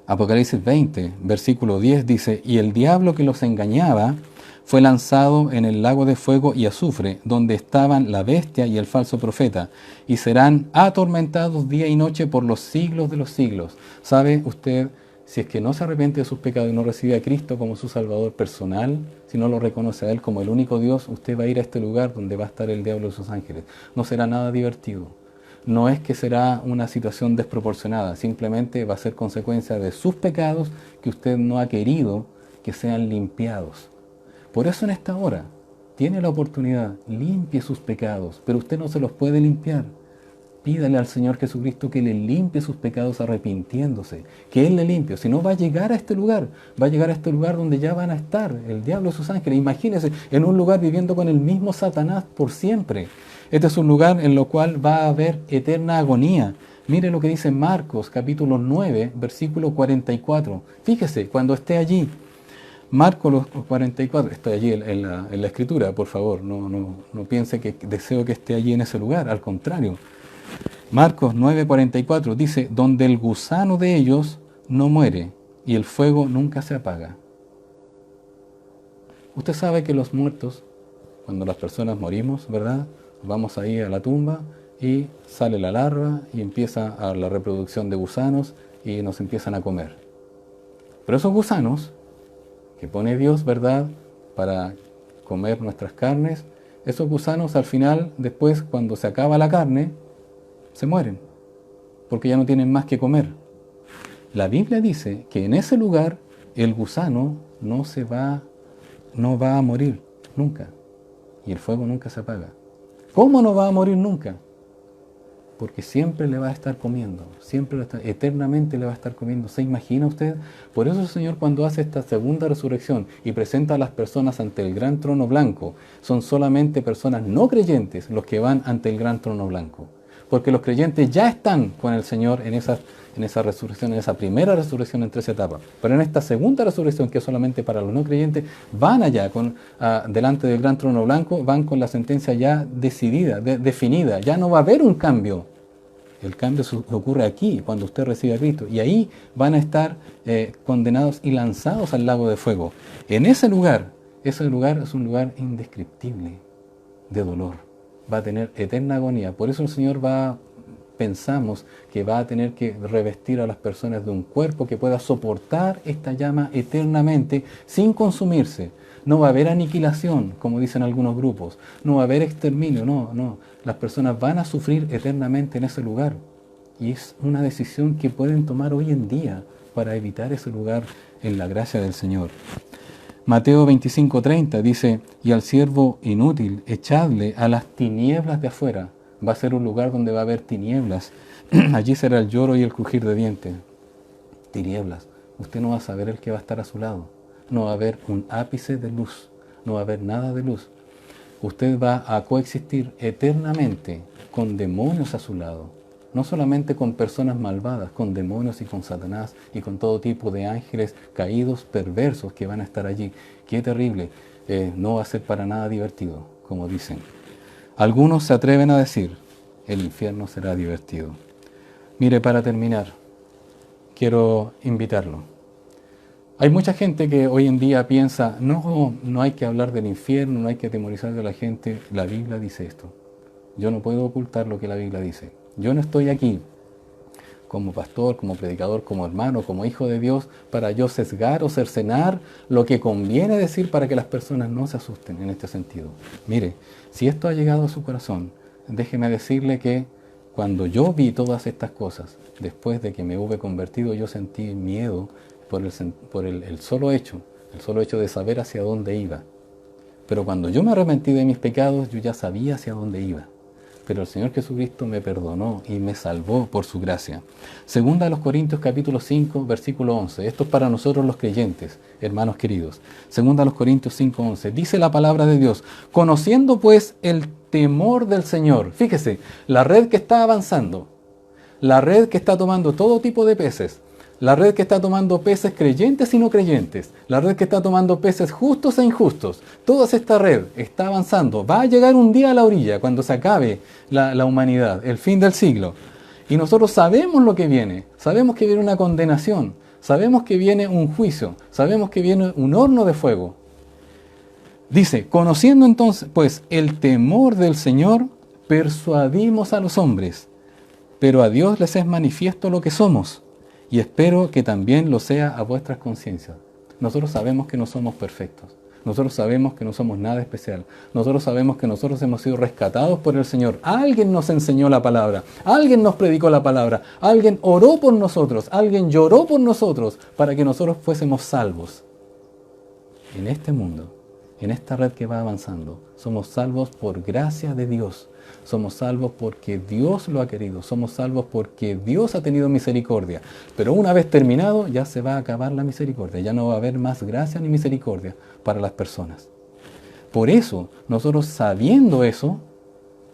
Apocalipsis 20, versículo 10 dice, y el diablo que los engañaba fue lanzado en el lago de fuego y azufre, donde estaban la bestia y el falso profeta, y serán atormentados día y noche por los siglos de los siglos. ¿Sabe usted? Si es que no se arrepiente de sus pecados y no recibe a Cristo como su Salvador personal, si no lo reconoce a Él como el único Dios, usted va a ir a este lugar donde va a estar el diablo y sus ángeles. No será nada divertido. No es que será una situación desproporcionada, simplemente va a ser consecuencia de sus pecados que usted no ha querido que sean limpiados. Por eso en esta hora tiene la oportunidad, limpie sus pecados, pero usted no se los puede limpiar. Pídale al Señor Jesucristo que le limpie sus pecados arrepintiéndose, que Él le limpie. Si no, va a llegar a este lugar, donde ya van a estar el diablo y sus ángeles. Imagínese, en un lugar viviendo con el mismo Satanás por siempre. Este es un lugar en el cual va a haber eterna agonía. Mire lo que dice Marcos, capítulo 9, versículo 44. Fíjese, cuando esté allí, Marcos 44, estoy allí en la escritura, por favor, no piense que deseo que esté allí en ese lugar, al contrario. Marcos 9:44 dice, donde el gusano de ellos no muere y el fuego nunca se apaga. Usted sabe que los muertos, cuando las personas morimos, ¿verdad? Vamos ahí a la tumba y sale la larva y empieza la reproducción de gusanos y nos empiezan a comer. Pero esos gusanos que pone Dios, ¿verdad?, para comer nuestras carnes, esos gusanos al final, después, cuando se acaba la carne, se mueren, porque ya no tienen más que comer. La Biblia dice que en ese lugar el gusano no va a morir nunca, y el fuego nunca se apaga. ¿Cómo no va a morir nunca? porque siempre le va a estar comiendo, eternamente le va a estar comiendo. ¿Se imagina usted? Por eso el Señor, cuando hace esta segunda resurrección y presenta a las personas ante el gran trono blanco, son solamente personas no creyentes los que van ante el gran trono blanco, porque los creyentes ya están con el Señor en esa resurrección, en esa primera resurrección en 3 etapas. Pero en esta segunda resurrección, que es solamente para los no creyentes, van allá delante del gran trono blanco, van con la sentencia ya decidida, definida. Ya no va a haber un cambio. El cambio ocurre aquí, cuando usted recibe a Cristo. Y ahí van a estar condenados y lanzados al lago de fuego. En ese lugar es un lugar indescriptible de dolor. Va a tener eterna agonía. Por eso el Señor pensamos que va a tener que revestir a las personas de un cuerpo que pueda soportar esta llama eternamente sin consumirse. No va a haber aniquilación, como dicen algunos grupos. No va a haber exterminio, no. Las personas van a sufrir eternamente en ese lugar. Y es una decisión que pueden tomar hoy en día para evitar ese lugar en la gracia del Señor. Mateo 25:30 dice, y al siervo inútil, echadle a las tinieblas de afuera. Va a ser un lugar donde va a haber tinieblas. Allí será el lloro y el crujir de dientes. Tinieblas. Usted no va a saber el que va a estar a su lado. No va a haber un ápice de luz. No va a haber nada de luz. Usted va a coexistir eternamente con demonios a su lado. No solamente con personas malvadas, con demonios y con Satanás y con todo tipo de ángeles caídos, perversos que van a estar allí. ¡Qué terrible! No va a ser para nada divertido, como dicen. Algunos se atreven a decir, el infierno será divertido. Mire, para terminar, quiero invitarlo. Hay mucha gente que hoy en día piensa, no hay que hablar del infierno, no hay que atemorizar a la gente. La Biblia dice esto. Yo no puedo ocultar lo que la Biblia dice. Yo no estoy aquí como pastor, como predicador, como hermano, como hijo de Dios, para yo sesgar o cercenar lo que conviene decir para que las personas no se asusten en este sentido. Mire, si esto ha llegado a su corazón, déjeme decirle que cuando yo vi todas estas cosas, después de que me hube convertido, yo sentí miedo por el solo hecho de saber hacia dónde iba. Pero cuando yo me arrepentí de mis pecados, yo ya sabía hacia dónde iba. Pero el Señor Jesucristo me perdonó y me salvó por su gracia. Segunda a los Corintios capítulo 5, versículo 11. Esto es para nosotros los creyentes, hermanos queridos. Segunda a los Corintios 5, 11. Dice la palabra de Dios, conociendo pues el temor del Señor. Fíjese, la red que está avanzando, la red que está tomando todo tipo de peces, la red que está tomando peces creyentes y no creyentes, la red que está tomando peces justos e injustos, toda esta red está avanzando. Va a llegar un día a la orilla cuando se acabe la humanidad, el fin del siglo. Y nosotros sabemos lo que viene, sabemos que viene una condenación, sabemos que viene un juicio, sabemos que viene un horno de fuego. Dice, conociendo entonces pues el temor del Señor, persuadimos a los hombres, pero a Dios les es manifiesto lo que somos. Y espero que también lo sea a vuestras conciencias. Nosotros sabemos que no somos perfectos. Nosotros sabemos que no somos nada especial. Nosotros sabemos que nosotros hemos sido rescatados por el Señor. Alguien nos enseñó la palabra. Alguien nos predicó la palabra. Alguien oró por nosotros. Alguien lloró por nosotros para que nosotros fuésemos salvos. En este mundo, en esta red que va avanzando, somos salvos por gracia de Dios. Somos salvos porque Dios lo ha querido. Somos salvos porque Dios ha tenido misericordia. Pero una vez terminado, ya se va a acabar la misericordia. Ya no va a haber más gracia ni misericordia para las personas. Por eso, nosotros sabiendo eso,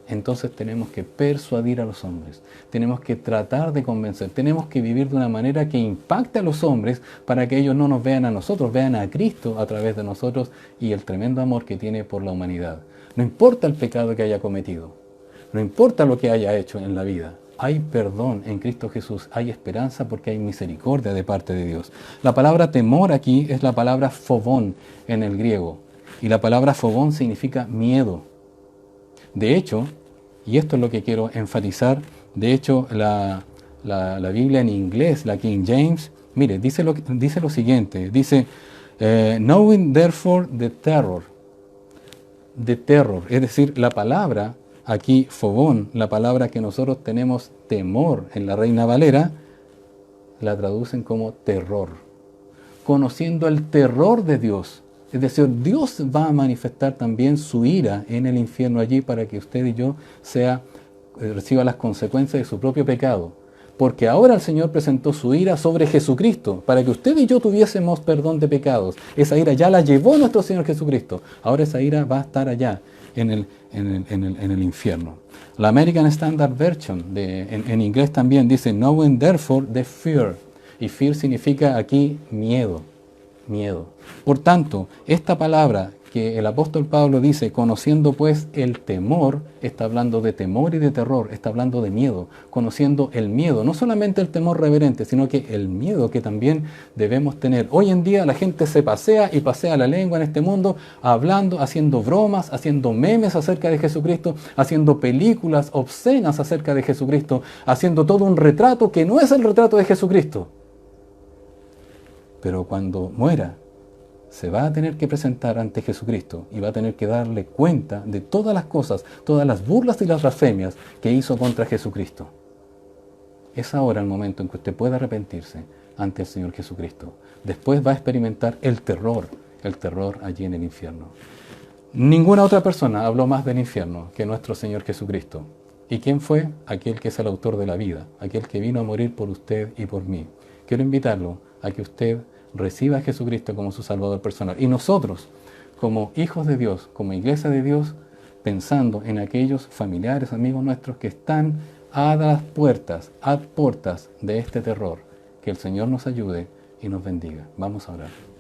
entonces tenemos que persuadir a los hombres. Tenemos que tratar de convencer. Tenemos que vivir de una manera que impacte a los hombres para que ellos no nos vean a nosotros, vean a Cristo a través de nosotros y el tremendo amor que tiene por la humanidad. No importa el pecado que haya cometido. No importa lo que haya hecho en la vida, hay perdón en Cristo Jesús, hay esperanza porque hay misericordia de parte de Dios. La palabra temor aquí es la palabra phobón en el griego, y la palabra phobón significa miedo. De hecho, y esto es lo que quiero enfatizar, de hecho la Biblia en inglés, la King James, mire, dice lo siguiente, dice, knowing therefore the terror, es decir, la palabra aquí, phobón, la palabra que nosotros tenemos temor en la Reina Valera, la traducen como terror. Conociendo el terror de Dios. Es decir, Dios va a manifestar también su ira en el infierno allí para que usted y yo sea reciba las consecuencias de su propio pecado. Porque ahora el Señor presentó su ira sobre Jesucristo, para que usted y yo tuviésemos perdón de pecados. Esa ira ya la llevó nuestro Señor Jesucristo. Ahora esa ira va a estar allá, en el infierno. La American Standard Version, en inglés también, dice, knowing therefore the fear. Y fear significa aquí miedo, miedo. Por tanto, esta palabra que el apóstol Pablo dice, conociendo pues el temor, está hablando de temor y de terror, está hablando de miedo, conociendo el miedo, no solamente el temor reverente, sino que el miedo que también debemos tener. Hoy en día la gente se pasea y pasea la lengua en este mundo, hablando, haciendo bromas, haciendo memes acerca de Jesucristo, haciendo películas obscenas acerca de Jesucristo, haciendo todo un retrato que no es el retrato de Jesucristo. Pero cuando muera, se va a tener que presentar ante Jesucristo y va a tener que darle cuenta de todas las cosas, todas las burlas y las blasfemias que hizo contra Jesucristo. Es ahora el momento en que usted pueda arrepentirse ante el Señor Jesucristo. Después va a experimentar el terror allí en el infierno. Ninguna otra persona habló más del infierno que nuestro Señor Jesucristo. ¿Y quién fue? Aquel que es el autor de la vida, aquel que vino a morir por usted y por mí. Quiero invitarlo a que usted reciba a Jesucristo como su Salvador personal. Y nosotros, como hijos de Dios, como iglesia de Dios, pensando en aquellos familiares, amigos nuestros que están a las puertas de este terror, que el Señor nos ayude y nos bendiga. Vamos a orar.